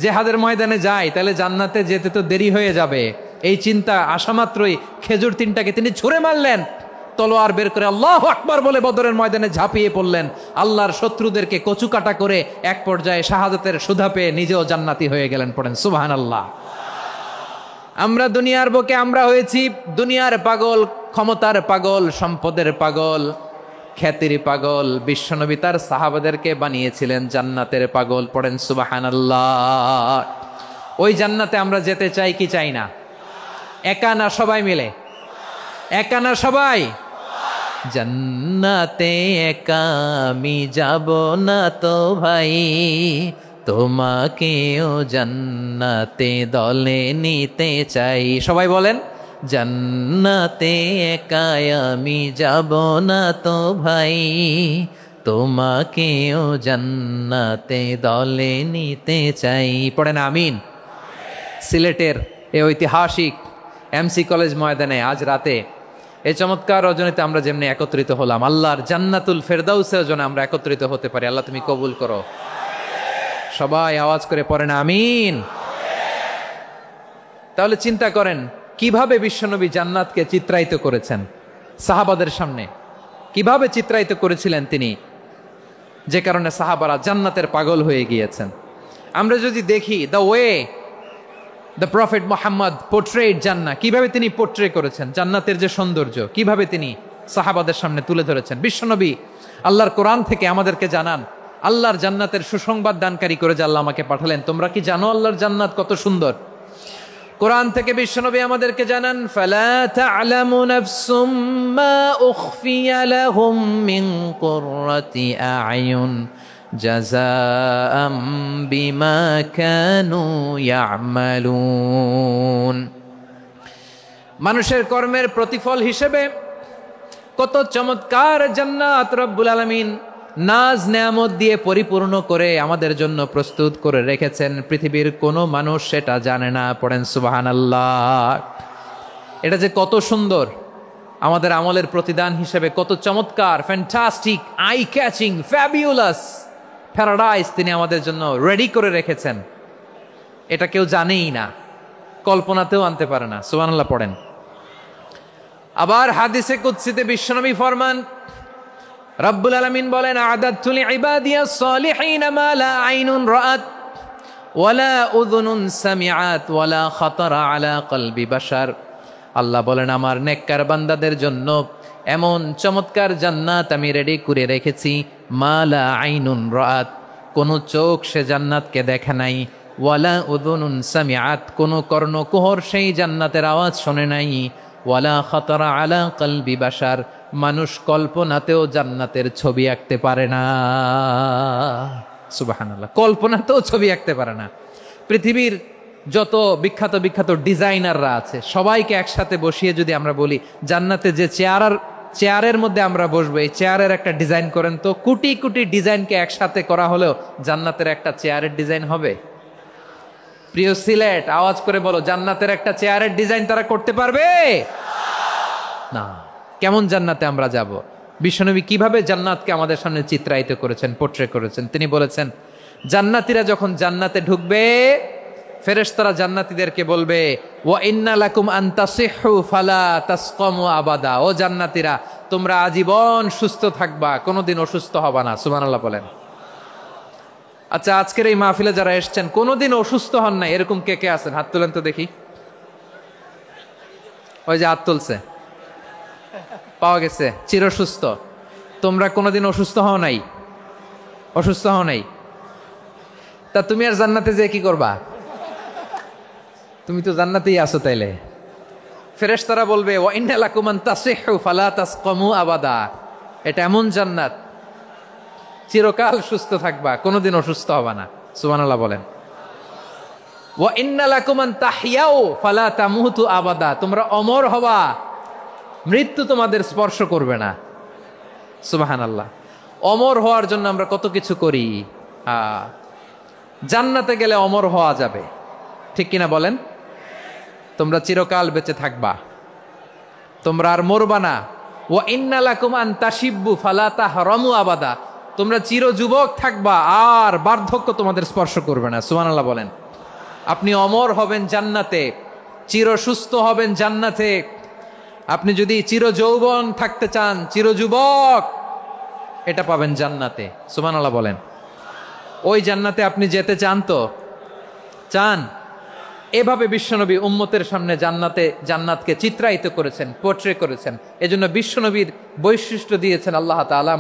জিহাদের ময়দানে যাই তাহলে জান্নাতে যেতে তো দেরি হয়ে যাবে। এই চিন্তা আসা মাত্রই খেজুর 3টাকে তিনি ছুঁড়ে মারলেন, তলোয়ার বের করে আল্লাহু আকবার বলে বদরের ময়দানে ঝাঁপিয়ে পড়লেন। আল্লাহর শত্রুদেরকে কচুকাটা করে এক পর্যায়ে শাহাদাতের সুধা পেয়ে নিজেও জান্নাতি হয়ে গেলেন। পড়েন সুবহানাল্লাহ। আমরা দুনিয়ার বুকে আমরা হয়েছি দুনিয়ার পাগল, ক্ষমতার পাগল, সম্পদের পাগল, খ্যাতির পাগল। বিশ্বনবী তার সাহাবাদেরকে বানিয়েছিলেন জান্নাতের পাগল। পড়েন সুবহানাল্লাহ। ওই জান্নাতে আমরা যেতে চাই কি চাই না? একা না সবাই মিলে? একা না সবাই? জান্নাতে একা আমি যাব না তো ভাই, তোমাকেও জান্নাতে দলে নিতে চাই। সবাই বলেন জান্নাতে একা আমি যাব না তো ভাই, তোমাকেও জান্নাতে দলে নিতে চাই। পড়েন আমিন। সিলেটের এই ঐতিহাসিক এমসি কলেজ ময়দানে আজ রাতে এই চমৎকার রজনীতে আমরা যেমনি একত্রিত হলাম, আল্লাহর জান্নাতুল ফেরদাউসের জন্য আমরা একত্রিত হতে পারি। আল্লাহ তুমি কবুল করো। সবাই আওয়াজ করে পড়েন আমিন। তাহলে চিন্তা করেন কিভাবে বিশ্বনবী জান্নাতকে চিত্রায়িত করেছেন সাহাবাদের সামনে, কিভাবে চিত্রায়িত করেছিলেন তিনি, যে কারণে সাহাবারা জান্নাতের পাগল হয়ে গিয়েছেন। আমরা যদি দেখি the way the prophet Muhammad portrait জান্নাত, কিভাবে তিনি পোর্ট্রে করেছেন জান্নাতের যে সৌন্দর্য, কিভাবে তিনি সাহাবাদের সামনে তুলে ধরেছেন। বিশ্বনবী আল্লাহর কোরআন থেকে আমাদেরকে জানান, আল্লাহর জান্নাতের সুসংবাদ দানকারী করে যে আল্লাহ আমাকে পাঠালেন। তোমরা কি জানো আল্লাহর জান্নাত কত সুন্দর? কোরআন থেকে বিশ্বনবী আমাদেরকে জানান, ফালা তা'লামু নাফসুম মা উখফিয়া লাহুম মিন কুররাতি আ'য়ুন জাযাআম বিমা কানু ইয়া'মালুন। মানুষের কর্মের প্রতিফল হিসেবে কত চমৎকার জান্নাত রব্বুল আলামিন নাজ নেয়ামত দিয়ে পরিপূর্ণ করে আমাদের জন্য প্রস্তুত করে রেখেছেন। পৃথিবীর কোনো মানুষ সেটা জানে না। পড়েন সুবহানাল্লাহ। এটা যে কত সুন্দর, আমাদের আমলের প্রতিদান হিসেবে কত চমৎকার, fantastic, eye catching, fabulous paradise তিনি আমাদের জন্য রেডি করে রেখেছেন। এটা কেউ জানেই না, কল্পনাতেও আনতে পারে না। সুবহানাল্লাহ পড়েন। আবার হাদিসে কুদসিতে বিশ্বনবী ফরমান, রব্বুল আলামিন বলেন, আ'দাদতু লিইবাদিয়াস সালিহিন মা লা আইনুন রাআত ওয়ালা উযুনুন সামিআত ওয়ালা খাতারা আলা কলবি বাশার। আল্লাহ বলেন আমার নেককার বান্দাদের জন্য এমন চমৎকার জান্নাত আমি রেডি করে রেখেছি, মা লা আইনুন রাআত, কোন চোখ সে জান্নাতকে দেখে নাই, ওয়ালা উযুনুন সামিআত, কোন কর্ণকুহর সেই জান্নাতের আওয়াজ শোনে নাই, ওয়ালা খাতারা আলা কলবি বাশার, মানুষ কল্পনাতেও জান্নাতের ছবি আঁকতে পারে না। সুবহানাল্লাহ, কল্পনাতেও ছবি আঁকতে পারে না। পৃথিবীর যত বিখ্যাত বিখ্যাত ডিজাইনাররা আছে সবাইকে একসাথে বসিয়ে যদি আমরা বলি জান্নাতে যে চেয়ারের মধ্যে আমরা বসবো, এই চেয়ারের একটা ডিজাইন করেন তো, কোটি কোটি ডিজাইনকে একসাথে করা হলেও জান্নাতের একটা চেয়ারের ডিজাইন হবে? প্রিয় সিলেট, আওয়াজ করে বলো, জান্নাতের একটা চেয়ারের ডিজাইন তারা করতে পারবে না। কেমন জান্নাতে আমরা যাব? বিশ্বনবী কিভাবে জান্নাতকে আমাদের সামনে চিত্রায়িত করেছেন, পোর্ট্রে করেছেন। তিনি বলেছেন জান্নাতীরা যখন জান্নাতে ঢুকবে ফেরেশতারা জান্নাতীদেরকে বলবে, ওয়া ইন্না লাকুম আন তাসিহু ফালা তাসকামু আবাদা, ও জান্নাতীরা তোমরা আজীবন সুস্থ থাকবা, কোনোদিন অসুস্থ হবা না। সুবহানাল্লাহ বলেন। আচ্ছা, আজকের এই মাহফিলে যারা এসেছেন কোনোদিন অসুস্থ হন না এরকম কে কে আছেন? হাত তোলেন তো দেখি। ওই যে হাত তুলছে, পাওয়া গেছে, চিরসুস্থ। তোমরা কোনোদিন অসুস্থ হও নাই? অসুস্থ হও নাই? তা তুমি আর জান্নাতে যে কি করবা? তুমি তো জান্নাতেই আছো। তাইলে ফেরেশতারা বলবে, ওয়া ইন্না লাকুম আন তাসিহু ফালা তাসকামু আবাদা, এটা এমন জান্নাত চিরকাল সুস্থ থাকবা, কোনোদিন অসুস্থ হবা না। সুবহানাল্লাহ বলেন। ওয়া ইন্না লাকুম আন তাহইয়াও ফালা তামুতু আবাদা, তোমরা অমর হবা, মৃত্যু তোমাদের স্পর্শ করবে না। সুবহানাল্লাহ। অমর হওয়ার জন্য আমরা কত কিছু করি। জান্নাতে গেলে অমর হওয়া যাবে, ঠিক কিনা বলেন? তোমরা চিরকাল বেঁচে থাকবা, তোমরা আর মরবা না। ওয়া ইন্না লাকুম আন তাশিব্বু ফালা তাহরামু আবাদা, তোমরা চির যুবক থাকবা, আর বার্ধক্য তোমাদের স্পর্শ করবে না। সুবহানাল্লাহ বলেন। আপনি অমর হবেন জান্নাতে, চির সুস্থ হবেন জান্নাতে। আপনি যদি চির যৌবন থাকতে চান, চির যুবক, এটা পাবেন জান্নাতে। সুবহানাল্লাহ বলেন। ওই জান্নাতে আপনি যেতে চান তো? চান? এভাবে বিশ্বনবী উম্মতের সামনে জান্নাতকে চিত্রায়িত করেছেন, পোর্ট্রে করেছেন। এজন্য বিশ্বনবীর বৈশিষ্ট্য দিয়েছেন আল্লাহ তাআলা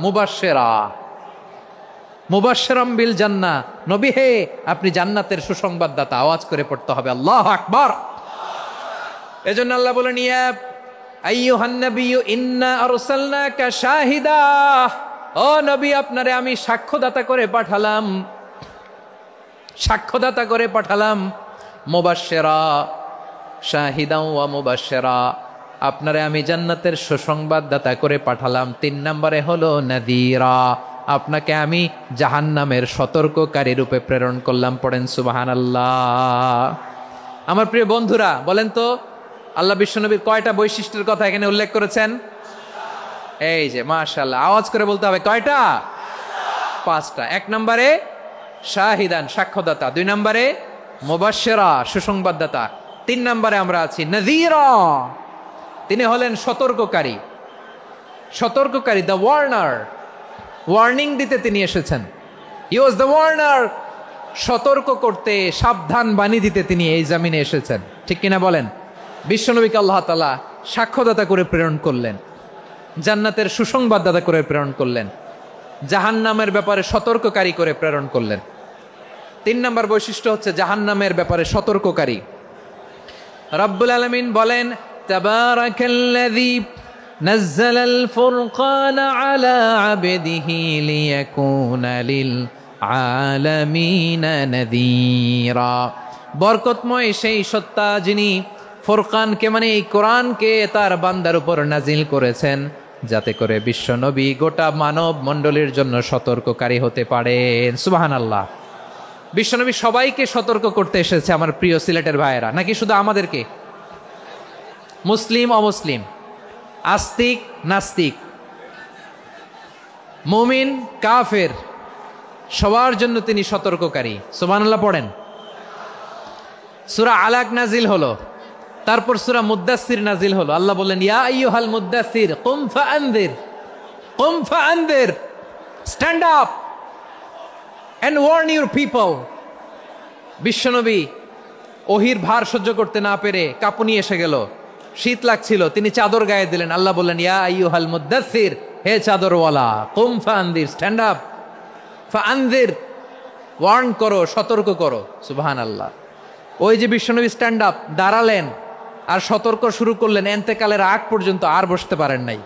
মুবাশশিরাম বিল জান্নাহ। নবী হে, আপনি জান্নাতের সুসংবাদদাতা। আওয়াজ করে পড়তে হবে আল্লাহু আকবার। এজন্য আল্লাহ বলেন, ইয়া আইয়ুহান নাবিয়্যু ইন্না আরসালনাকা শাহিদা, ও নবী, আপনারে আমি সাক্ষ্যদাতা করে পাঠালাম, সাক্ষ্যদাতা করে পাঠালাম। মুবাশশিরা শাহিদাও ওয়া মুবাশশিরা, আপনারে আমি জান্নাতের সুসংবাদদাতা করে পাঠালাম। 3 নম্বরে হলো নাযীরা, আপনাকে আমি জাহান্নামের সতর্ককারী রূপে প্রেরণ করলাম। পড়েন সুবহানাল্লাহ। আমার প্রিয় বন্ধুরা, বলেন তো আল্লাহ বিশ্বনবীর কয়টা বৈশিষ্ট্যের কথা এখানে উল্লেখ করেছেন? এই যে মাশাআল্লাহ, আওয়াজ করে বলতে হবে, কয়টা? 5টা। 1 নম্বরে শাহিদান, সাক্ষ্যদাতা। 2 নম্বরে মুবাশশিরা, সুসংবাদদাতা। 3 নম্বরে আমরা আছি নাযীরা, তিনি হলেন সতর্ককারী। সতর্ককারী, দ্য ওয়ার্নার, ওয়ার্নিং দিতে তিনি এসেছেন। হি ওয়াজ দ্য ওয়ার্নার, সতর্ক করতে, সাবধান বাণী দিতে তিনি এই জমিনে এসেছেন, ঠিক কিনা বলেন? বিশ্বনবীকে আল্লাহ তাআলা সাক্ষ্যদাতা করে প্রেরণ করলেন, জান্নাতের সুসংবাদদাতা করে প্রেরণ করলেন, জাহান্নামের ব্যাপারে সতর্ককারী করে প্রেরণ করলেন। 3 নম্বর বৈশিষ্ট্য হচ্ছে জাহান্নামের ব্যাপারে সতর্ককারী। রব্বুল আলামিন বলেন, তাবারাকাল্লাযী নাযালাল ফুরকানা আলা আবদিহি লিয়াকুনা লিল আলামিনা নাযীরা, বরকতময় সেই সত্তা যিনি ফুরকানকে, মানে এই কোরআনকে তার বান্দার উপর নাজিল করেছেন, যাতে করে বিশ্বনবী গোটা মানব মণ্ডলীর জন্য সতর্ককারী হতে পারেন। সুবহানাল্লাহ। বিশ্বনবী সবাইকে সতর্ক করতে এসেছে, আমার প্রিয় সিলেটের ভাইয়েরা, নাকি শুধু আমাদেরকে? মুসলিম অমুসলিম, আস্তিক নাস্তিক, মুমিন কাফের, সবার জন্য তিনি সতর্ককারী। সুবহানাল্লাহ পড়েন। সূরা আলাক নাজিল হলো, তারপর সূরা মুদ্দাসসির নাজিল হলো। আল্লাহ বলেন, ইয়া আইয়ুহাল মুদ্দাসসির কুম ফাআনযির, কুম ফাআনযির, stand up and warn your people. বিশ্বনবী ওহির ভার সহ্য করতে না পেরে কাঁপুনি এসে গেল, শীত লাগছিল, তিনি চাদর গায়ে দিলেন। আল্লাহ বললেন, ইয়া আইয়ুহাল মুদ্দাসসির, হে চাদরওয়ালা, কুম ফাআনযির, স্ট্যান্ড আপ, ফাআনযির, ওয়ার্ন করো, সতর্ক করো। সুবহানাল্লাহ। ওই যে বিশ্বনবী স্ট্যান্ড আপ, দাঁড়ালেন আর সতর্ক শুরু করলেন, এন্তেকালের আগ পর্যন্ত আর বসতে পারেন নাই।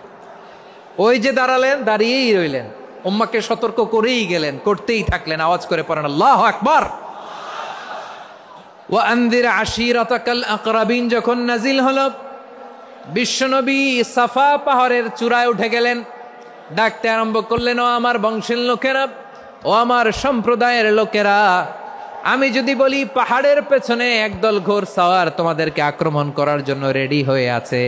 ওই যে দাঁড়ালেন, দাঁড়িয়েই রইলেন, উম্মাকে সতর্ক করেই গেলেন, করতেই থাকলেন। আওয়াজ করে পড়েন আল্লাহু আকবার। ওয়া আনযির আশীরাতাকাল আকরাবিন যখন নাজিল হলো, বিশ্বনবী সাফা পাহাড়ের চূড়ায় উঠে গেলেন, ডাকতে আরম্ভ করলেন, ও আমার বংশের লোকেরা, ও আমার সম্প্রদায়ের লোকেরা, আমি যদি বলি পাহাড়ের পেছনে একদল ঘোড়সাওয়ার তোমাদেরকে আক্রমণ করার জন্য রেডি হয়ে আছে,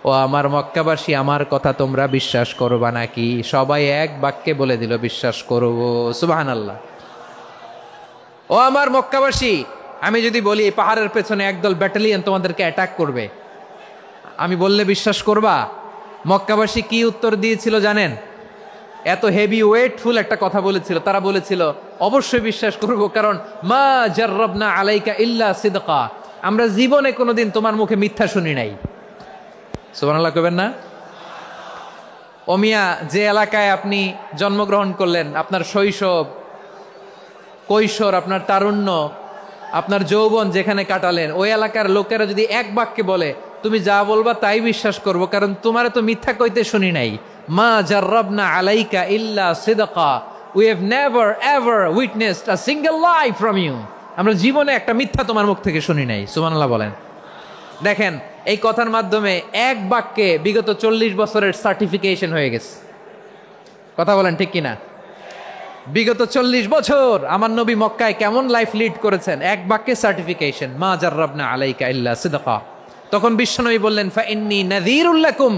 ও আমার মক্কাবাসী, আমার কথা তোমরা বিশ্বাস করবা নাকি? সবাই এক বাক্যে বলে দিল, বিশ্বাস করব। সুবহানাল্লাহ। ও আমার মক্কাবাসী, আমি যদি বলি পাহাড়ের পেছনে একদল ব্যাটালিয়ন তোমাদেরকে অ্যাটাক করবে, আমি বললে বিশ্বাস করবা? মক্কাবাসী কি উত্তর দিয়েছিল জানেন? এত হেভি ওয়েটফুল একটা কথা বলেছিল। তারা বলেছিল, অবশ্যই বিশ্বাস করব, কারণ মা জাররাবনা আলাইকা ইল্লা সিদকা, আমরা জীবনে কোনোদিন তোমার মুখে মিথ্যা শুনি নাই। সুবহানাল্লাহ কইবেন না? ও মিয়া, যে এলাকায় আপনি জন্মগ্রহণ করলেন, আপনার শৈশব, কৈশোর, আপনার তারুণ্য, আপনার যৌবন যেখানে কাটালেন, ওই এলাকার লোকেরা যদি এক বাক্যে বলে তুমি যা বলবা তাই বিশ্বাস করব, কারণ তোমারে তো মিথ্যা কইতে শুনি নাই। মা জাররাবনা আলাইকা ইল্লা সিদকা, we have never ever witnessed a single lie from you. আমরা জীবনে একটা মিথ্যা তোমার মুখ থেকে শুনি নাই। সুবহানাল্লাহ বলেন। দেখেন এই কথার মাধ্যমে এক বাক্যে বিগত 40 বছরের সার্টিফিকেশন হয়ে গেছে। কথা বলেন ঠিক কিনা? বিগত 40 বছর আমার নবী মক্কায় কেমন লাইফ লিড করেছেন, এক বাক্যে সার্টিফিকেশন, মা জাররাবনা আলাইকা ইল্লা সিদকা। তখন বিশ্বনবী বললেন, ফা ইন্নী নাযীরুল লাকুম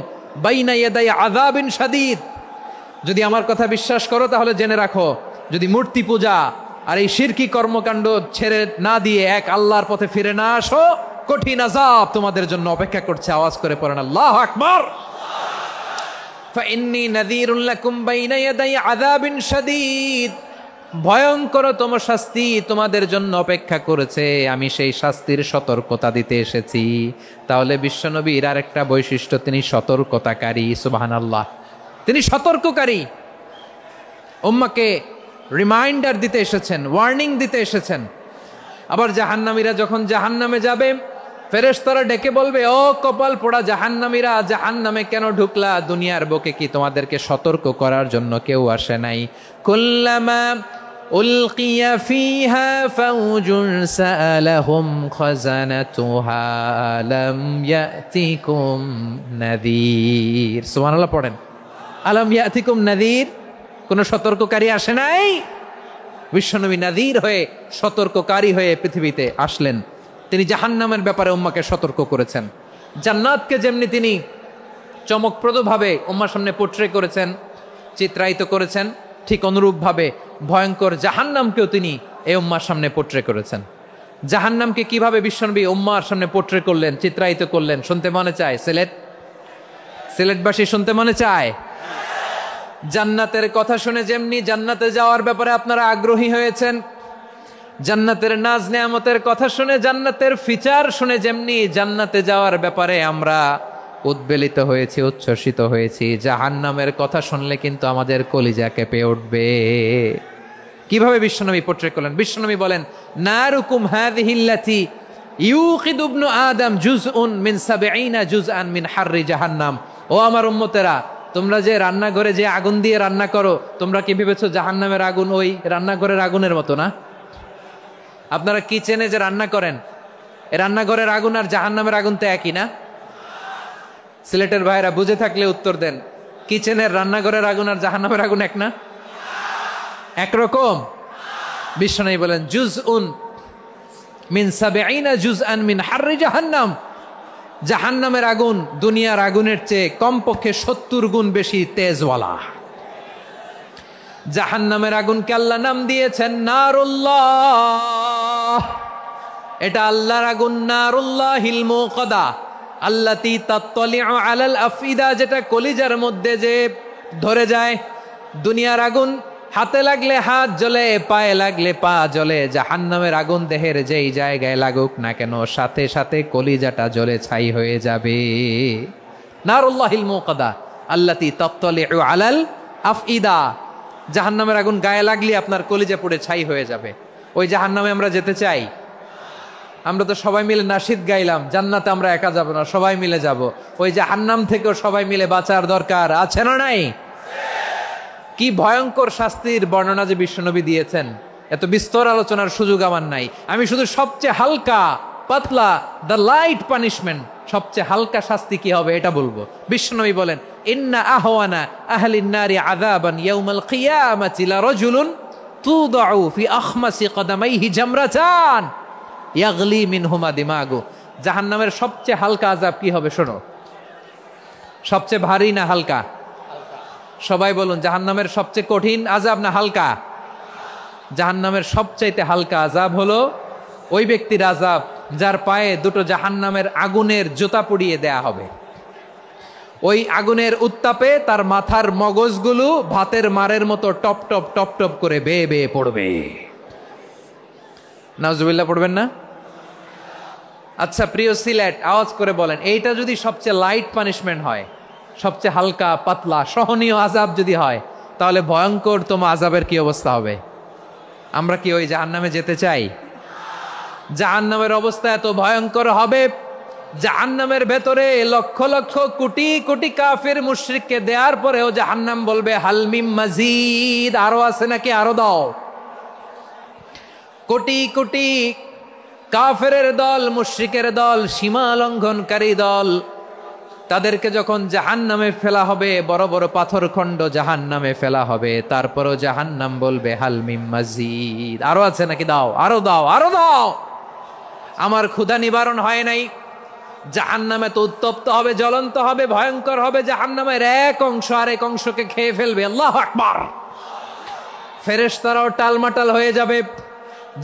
বাইনা ইয়াদাই আযাবিন শাদীদ। যদি আমার কথা বিশ্বাস করো তাহলে জেনে রাখো, যদি মূর্তি পূজা আর এই শিরকি কর্মকাণ্ড ছেড়ে না দিয়ে এক আল্লাহর পথে ফিরে না আসো, কঠিন আযাব তোমাদের জন্য অপেক্ষা করছে। আওয়াজ করে পড়েন আল্লাহু আকবার। ফাইন্নী নাযীরুল লাকুম বাইনা ইয়াদাই আযাবিন শাদীদ। ভয়ঙ্করতম শাস্তি তোমাদের জন্য অপেক্ষা করেছে, আমি সেই শাস্তির সতর্কতা দিতে এসেছি। তাহলে বিশ্বনবীর আরেকটা বৈশিষ্ট্য, তিনি সতর্কতাকারী। সুবহানাল্লাহ, তিনি সতর্ককারী। উম্মাকে রিমাইন্ডার দিতে এসেছেন, ওয়ার্নিং দিতে এসেছেন। আবার জাহান্নামীরা যখন জাহান্নামে যাবে, ফেরেশতারা ডেকে বলবে, ও কপাল পোড়া জাহান্নামীরা, জাহান্নামে কেন ঢুকলা? দুনিয়ার বুকে কি তোমাদেরকে সতর্ক করার জন্য কেউ আসে নাই? কুল্লামা উলকিয়া ফিহা ফাউজুন সাআলাহুম খাজানাতুহা আলাম ইয়াতিকুম নাযীর। সুবহানাল্লাহ পড়েন। আলাম ইয়াতিকুম নাযীর, কোন সতর্ককারী আসে নাই? বিশ্বনবী নাযীর হয়ে, সতর্ককারী হয়ে পৃথিবীতে আসলেন। তিনি জাহান্নামের ব্যাপারে উম্মাকে সতর্ক করেছেন। জান্নাতকে যেমনি তিনি চমকপ্রদভাবে উম্মার সামনে পোট্রে করেছেন, চিত্রায়িত করেছেন, ঠিক অনুরূপভাবে ভয়ঙ্কর জাহান্নামকেও তিনি এই উম্মার সামনে পোট্রে করেছেন। জাহান্নামকে কিভাবে বিশ্বনবী উম্মার সামনে পোট্রে করলেন, চিত্রায়িত করলেন, শুনতে মনে চায়? সিলেটবাসী শুনতে মনে চায়? জান্নাতের কথা শুনে যেমনি জান্নাতে যাওয়ার ব্যাপারে আপনারা আগ্রহী হয়েছেন, জান্নাতের নাজ নেয়ামতের কথা শুনে, জান্নাতের ফিচার শুনে যেমনি জান্নাতে যাওয়ার ব্যাপারে আমরা উদ্বেলিত হয়েছি, উচ্ছ্বসিত হয়েছি, জাহান্নামের কথা শুনলে কিন্তু আমাদের কলিজা কেঁপে উঠবে। কিভাবে বিশ্বনবী পোট্রে করলেন? বিশ্বনবী বলেন, নারুকুম হাযিহিল্লাতী ইউকিদু ইবনু আদম জুজউন মিন ৭০ জুজআন মিন হাররি জাহান্নাম। ও আমার উম্মতেরা, তোমরা যে রান্নাঘরে যে আগুন দিয়ে রান্না করো, তোমরা কি ভেবেছো জাহান্নামের আগুন ওই রান্নাঘরের আগুনের মতো না? আপনারা কিচেনে যে রান্না করেন, এই রান্নাঘরের আগুন আর জাহান্নামের আগুন তো একই না? সিলেটের ভাইরা বুঝে থাকলে উত্তর দেন, কিচেনের রান্নাঘরের আগুন আর জাহান্নামের আগুন এক না? একরকম? বিশ্বনবী বলেন, জুজউন মিন ৭০ জুজআন মিন হাররি জাহান্নাম। জাহান্নামের আগুন দুনিয়ার আগুনের চেয়ে কমপক্ষে ৭০ গুণ বেশি তেজওয়ালা। জাহান্নামের আগুনকে আল্লাহ নাম দিয়েছেন নারুল্লাহ। এটা আল্লাহর আগুন, নারুল্লাহিল মুকাদা আল্লাতী তাত্তালিউ আলাল আফইদা, যেটা কলিজার মধ্যে যে ধরে যায়। দুনিয়ার আগুন হাতে লাগলে হাত জ্বলে, পায়ে লাগলে পা জ্বলে। জাহান্নামের আগুন দেহের যেই জায়গায় লাগুক না কেন, সাথে সাথে কলিজাটা জ্বলে ছাই হয়ে যাবে। নারুল্লাহিল মুকাদা আল্লাতী তাত্তালিউ আলাল আফইদা। জাহান্নামের আগুন গায়ে লাগলে আপনার কলিজা পুড়ে ছাই হয়ে যাবে। ওই জাহান্নামে আমরা যেতে চাই? আমরা তো সবাই মিলে নাশিদ গাইলাম, জান্নাতে আমরা একা যাব না, সবাই মিলে যাব। ওই জাহান্নাম থেকেও সবাই মিলে বাঁচার দরকার আছে না নাই? কি ভয়ঙ্কর শাস্তির বর্ণনা যে বিশ্বনবী দিয়েছেন, এত বিস্তর আলোচনার সুযোগ আমার নাই। আমি শুধু সবচেয়ে হালকা পাতলা, দ্য লাইট পানিশমেন্ট, সবচেয়ে হালকা শাস্তি কি হবে এটা বলবো। বিশ্বনবী বলেন, ইন্না আহওয়ানা আহলিন নারি আযাবান ইয়াউমাল কিয়ামাতি লারাজুলুন তুদাউ ফি আখমাসি কদামাইহি জামরাতান ইয়াগলি মিনহুমা দিমাগু। জাহান্নামের সবচেয়ে হালকা আযাব কি হবে শোনো। সবচেয়ে ভারী না হালকা? সবাই বলুন, জাহান্নামের সবচেয়ে কঠিন আযাব না হালকা? জাহান্নামের সবচাইতে হালকা আযাব হলো ওই ব্যক্তির আযাব যার পায়ে দুটো জাহান্নামের আগুনের জুতা পুড়িয়ে দেয়া হবে। ওই আগুনের উত্তাপে তার মাথার মগজগুলো ভাতের মারের মতো টপ টপ টপ টপ করে বেয়ে বেয়ে পড়বে। নাউজুবিল্লাহ পড়বেন না? আচ্ছা প্রিয় সিলেট, আওয়াজ করে বলেন, এইটা যদি সবচেয়ে লাইট পানিশমেন্ট হয়, সবচেয়ে হালকা পাতলা সহনীয় আযাব যদি হয়, তাহলে ভয়ঙ্করতম আযাবের কি অবস্থা হবে? আমরা কি ওই জাহান্নামে যেতে চাই? জাহান্নামের অবস্থা এত ভয়ঙ্কর হবে জাহান্নামের ভেতরে লক্ষ লক্ষ কোটি কোটি কাফির মুশরিককে দেওয়ার পরেও জাহান্নাম বলবে হাল মিম মাজিদ, আরো আছে নাকি, আরো দাও। কোটি কোটি কাফেরের দল, মুশরিকের দল, সীমা লঙ্ঘনকারী দল, তাদেরকে যখন জাহান্নামে ফেলা হবে, বড় বড় পাথরখণ্ড জাহান্নামে ফেলা হবে, তারপরও জাহান্নাম বলবে হাল মিম মাজিদ, আরো আছে নাকি, দাও, আরো দাও, আরো দাও। আমার ক্ষুধা নিবারণ হয় নাই। জাহান্নামে তো উত্তপ্ত হবে, জ্বলন্ত হবে, ভয়ঙ্কর হবে। জাহান্নামের এক অংশ আরেক অংশকে খেয়ে ফেলবে। আল্লাহু আকবার। ফেরেশতারাও টালমাটাল হয়ে যাবে।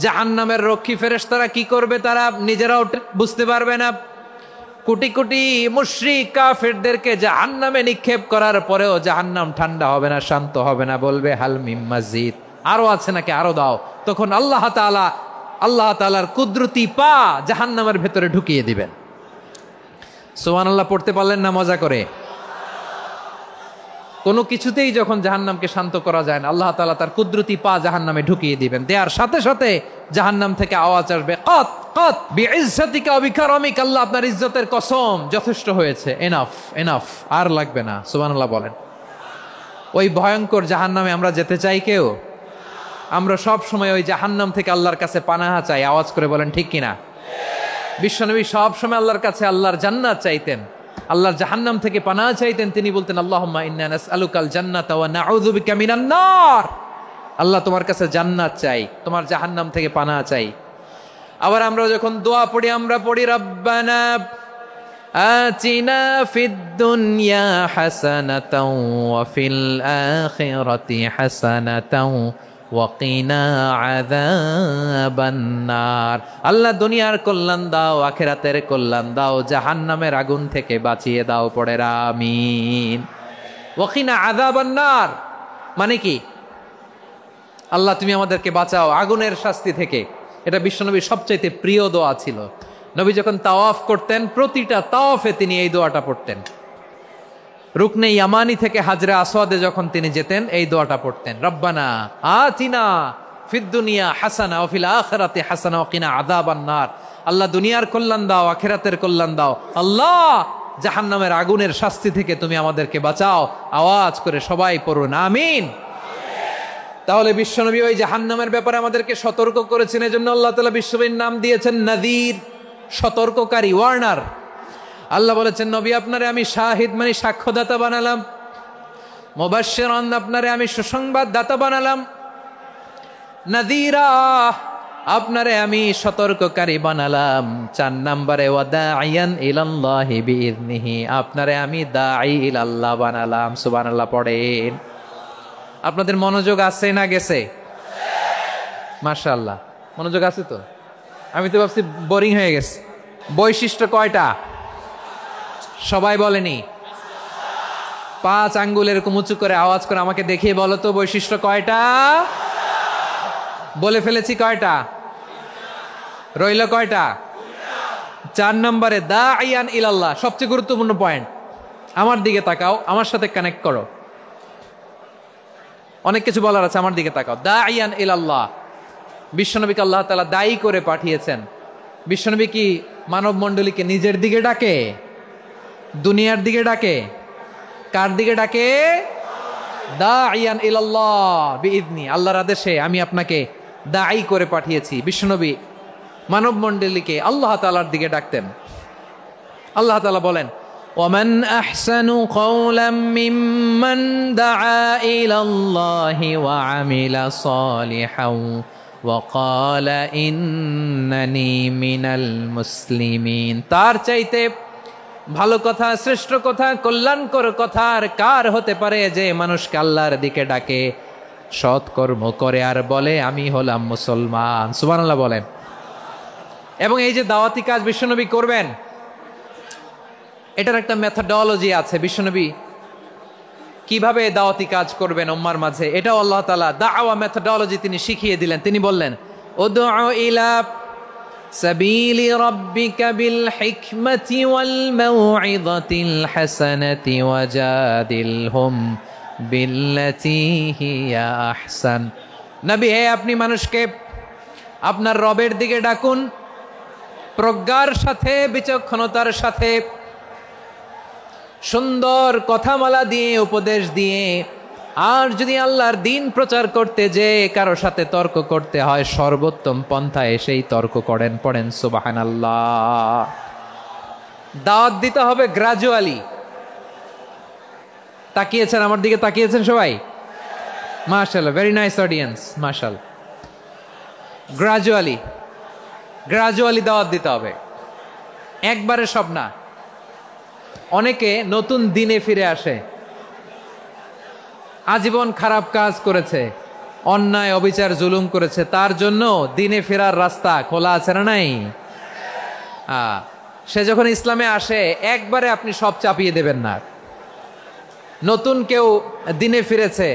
জাহান্নামের রক্ষী ফেরেশতারা কি করবে তারা নিজেরাও বুঝতে পারবে না। কোটি কোটি মুশরিক কাফেরদেরকে জাহান্নামে নিক্ষেপ করার পরেও জাহান্নাম ঠান্ডা হবে না, শান্ত হবে না, বলবে হাল মিম মাজিদ, আরো আছে নাকি, আরো দাও। তখন আল্লাহ তাআলার কুদরতি পা জাহান্নামের ভেতরে ঢুকিয়ে দিবেন। সুবহানাল্লাহ পড়তে পারলেন না মজা করে? কোনো কিছুতেই যখন জাহান্নামকে শান্ত করা যায় না, আল্লাহ তাআলা তার কুদরতি পা জাহান্নামে ঢুকিয়ে দিবেন। দেওয়ার সাথে সাথে জাহান্নাম থেকে আওয়াজ আসবে, কত কত বিইজ্জাতিকা ওয়া বিকারামিকা, আল্লাহ আপনার ইজ্জতের কসম, যথেষ্ট হয়েছে, এনাফ এনাফ, আর লাগবে না। সুবহানাল্লাহ বলেন। ওই ভয়ঙ্কর জাহান্নামে আমরা যেতে চাই কেউ? আমরা সব সময় ওই জাহান্নাম থেকে আল্লাহর কাছে পানাহা চাই। আওয়াজ করে বলেন ঠিক কিনা? বিশ্বনবী সব সময় আল্লাহর কাছে আল্লাহর জান্নাত চাইতেন, আল্লাহর জাহান্নাম থেকে পানাহ চাইতেন। তিনি বলতেন আল্লাহুম্মা ইন্না নাসআলুকাল জান্নাতা ওয়া নাউযু বিকা মিনান নার। আল্লাহ তোমার কাছে জান্নাত চাই, তোমার জাহান্নাম থেকে পানাহ চাই। আবার আমরা যখন দোয়া পড়ি, আমরা পড়ি রব্বানা আতিনা ফিদ দুনিয়া হাসানাতাও ওয়া ফিল আখিরাতি হাসানাতাও ওয়া কিনা আযাবান নার। আল্লাহ দুনিয়ার কল্যাণ দাও, আখিরাতের কল্যাণ দাও, জাহান্নামের আগুন থেকে বাঁচিয়ে দাও। পড়ে আমিন। ওয়া কিনা আযাবান নার মানে কি? আল্লাহ তুমি আমাদেরকে বাঁচাও আগুনের শাস্তি থেকে। এটা বিশ্বনবীর সবচাইতে প্রিয় দোয়া ছিল। নবী যখন তাওয়াফ করতেন, প্রতিটা তাওয়াফে তিনি এই দোয়াটা পড়তেন। রুকনে ইয়ামানি থেকে হাজরে আসওয়াদে যখন তিনি যেতেন, এই দোয়াটা পড়তেন, রব্বানা আতিনা ফিদ দুনিয়া হাসানা ওয়া ফিল আখিরাতি হাসানা ওয়া কিনা আযাবান নার। আল্লাহ দুনিয়ার কল্যাণ দাও, আখিরাতের কল্যাণ দাও। আল্লাহ জাহান্নামের আগুনের শাস্তি থেকে তুমি আমাদেরকে বাঁচাও। আওয়াজ করে সবাই পড়ুন আমিন। তাহলে বিশ্বনবী ওই জাহান্নামের ব্যাপারে আমাদেরকে সতর্ক করেছেন। এজন্য আল্লাহ তাআলা বিশ্বনবীর নাম দিয়েছেন নাযীর, সতর্ককারী, ওয়ার্নার। আল্লাহ বলেছেন নবী আপনারে আমি শাহিদ মানে সাক্ষ্যদাতা বানালাম, মুবাশশিরান আপনারে আমি সুসংবাদ দাতা বানালাম, নাযীরা আপনারে আমি সতর্ককারী বানালাম। 4 নম্বরে ওয়া দাঈয়ান ইলাল্লাহি বিইذনিহি, আপনারে আমি দাঈ ইলাল্লাহ বানালাম। সুবহানাল্লাহ পড়েন। আপনাদের মনোযোগ আছে না গেছে? মাশাআল্লাহ মনোযোগ আছে তো। আমি তো ভাবছি বোরিং হয়ে গেছে। বৈশিষ্ট্য কয়টা সবাই বলেনি? 5 আঙ্গুল এরকম উঁচু করে আওয়াজ করে আমাকে দেখিয়ে বলো তো বৈশিষ্ট্য কয়টা? বলে ফেলেছি কয়টা? রইল কয়টা? 4 নম্বরে দাঈয়ান ইলাল্লাহ, সবচেয়ে গুরুত্বপূর্ণ পয়েন্ট। আমার দিকে তাকাও, আমার সাথে কানেক্ট করো। অনেক কিছু বলার আছে, আমার দিকে তাকাও। দাঈয়ান ইলাল্লাহ, বিশ্বনবীকে আল্লাহ তাআলা দায়ী করে পাঠিয়েছেন। বিশ্বনবী কি মানব মণ্ডলীকে নিজের দিকে ডাকে? দুনিয়ার দিকে ডাকে? কার দিকে ডাকে? দাঈয়ান ইলাল্লাহ বিইذনি, আল্লাহর আদেশে আমি আপনাকে দায়ী করে পাঠিয়েছি। বিশ্বনবী মানব মণ্ডলীকে আল্লাহ তাআলার দিকে ডাকতেন। আল্লাহ তাআলা বলেন ومن أحسن قولا ممن دعا إلى الله وعمل صالحا وقال إنني من المسلمين। তার চাইতে ভালো কথা, শ্রেষ্ঠ কথা, কল্যাণকর কথা আর কার হতে পারে যে মানুষকে আল্লাহর দিকে ডাকে, সৎকর্ম করে আর বলে আমি হলাম মুসলমান। সুবহানাল্লাহ বলেন। এবং এই যে দাওয়াতি কাজ বিশ্বনবী করবেন, এটার একটা মেথডোলজি আছে। বিশ্বনবী কিভাবে দাওয়াতি কাজ করবেন উম্মার মাঝে, এটাও আল্লাহ তাআলা দাওয়া মেথডোলজি তিনি শিখিয়ে দিলেন। তিনি বললেন উদউ ইলা সাবিলি রাব্বিকা বিল হিকমাতি ওয়াল মাউইযাতিল হাসানাতি ওয়াজাদিলহুম বিল্লাতী হিয়া আহসান। নবী হে, আপনি মানুষকে আপনার রবের দিকে ডাকুন প্রজ্ঞার সাথে, বিচক্ষণতার সাথে, সুন্দর কথামালা দিয়ে, উপদেশ দিয়ে। আর যদি আল্লাহর দিন প্রচার করতে যে কারো সাথে তর্ক করতে হয়, সর্বোত্তম পন্থায় সেই তর্ক করেন। পড়েন সুবহানাল্লাহ। দাওয়াত দিতে হবে গ্রাজুয়ালি। তাকিয়েছেন আমার দিকে, তাকিয়েছেন সবাই? মাশাআল্লাহ, ভেরি নাইস অডিয়েন্স, মাশাআল্লাহ। গ্রাজুয়ালি গ্রাজুয়ালি দাওয়াত দিতে হবে, একবারে সব না। অনেকে নতুন দিনে ফিরে আসে, আজীবন খারাপ কাজ করেছে, অন্যায় অবিচার জুলুম করেছে, তার জন্য দিনে ফেরার রাস্তা খোলা আছে না নাই? সে যখন ইসলামে আসে একবারে আপনি সব চাপিয়ে দেবেন না। নতুন কেউ দিনে ফিরেছে,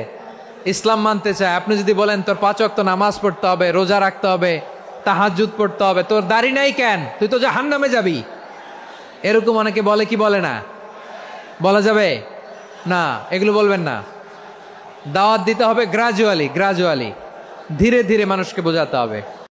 ইসলাম মানতে চায়, আপনি যদি বলেন তোর 5 ওয়াক্ত নামাজ পড়তে হবে, রোজা রাখতে হবে, তাহাজ্জুদ পড়তে হবে, তোর দাড়ি নাই কেন, তুই তো জাহান্নামে যাবি, এরকম অনেকে বলে কি বলে না? বলা যাবে না, এগুলো বলবেন না। দাওয়াত দিতে হবে গ্রাজুয়ালি, ধীরে ধীরে মানুষকে বোঝাতে হবে।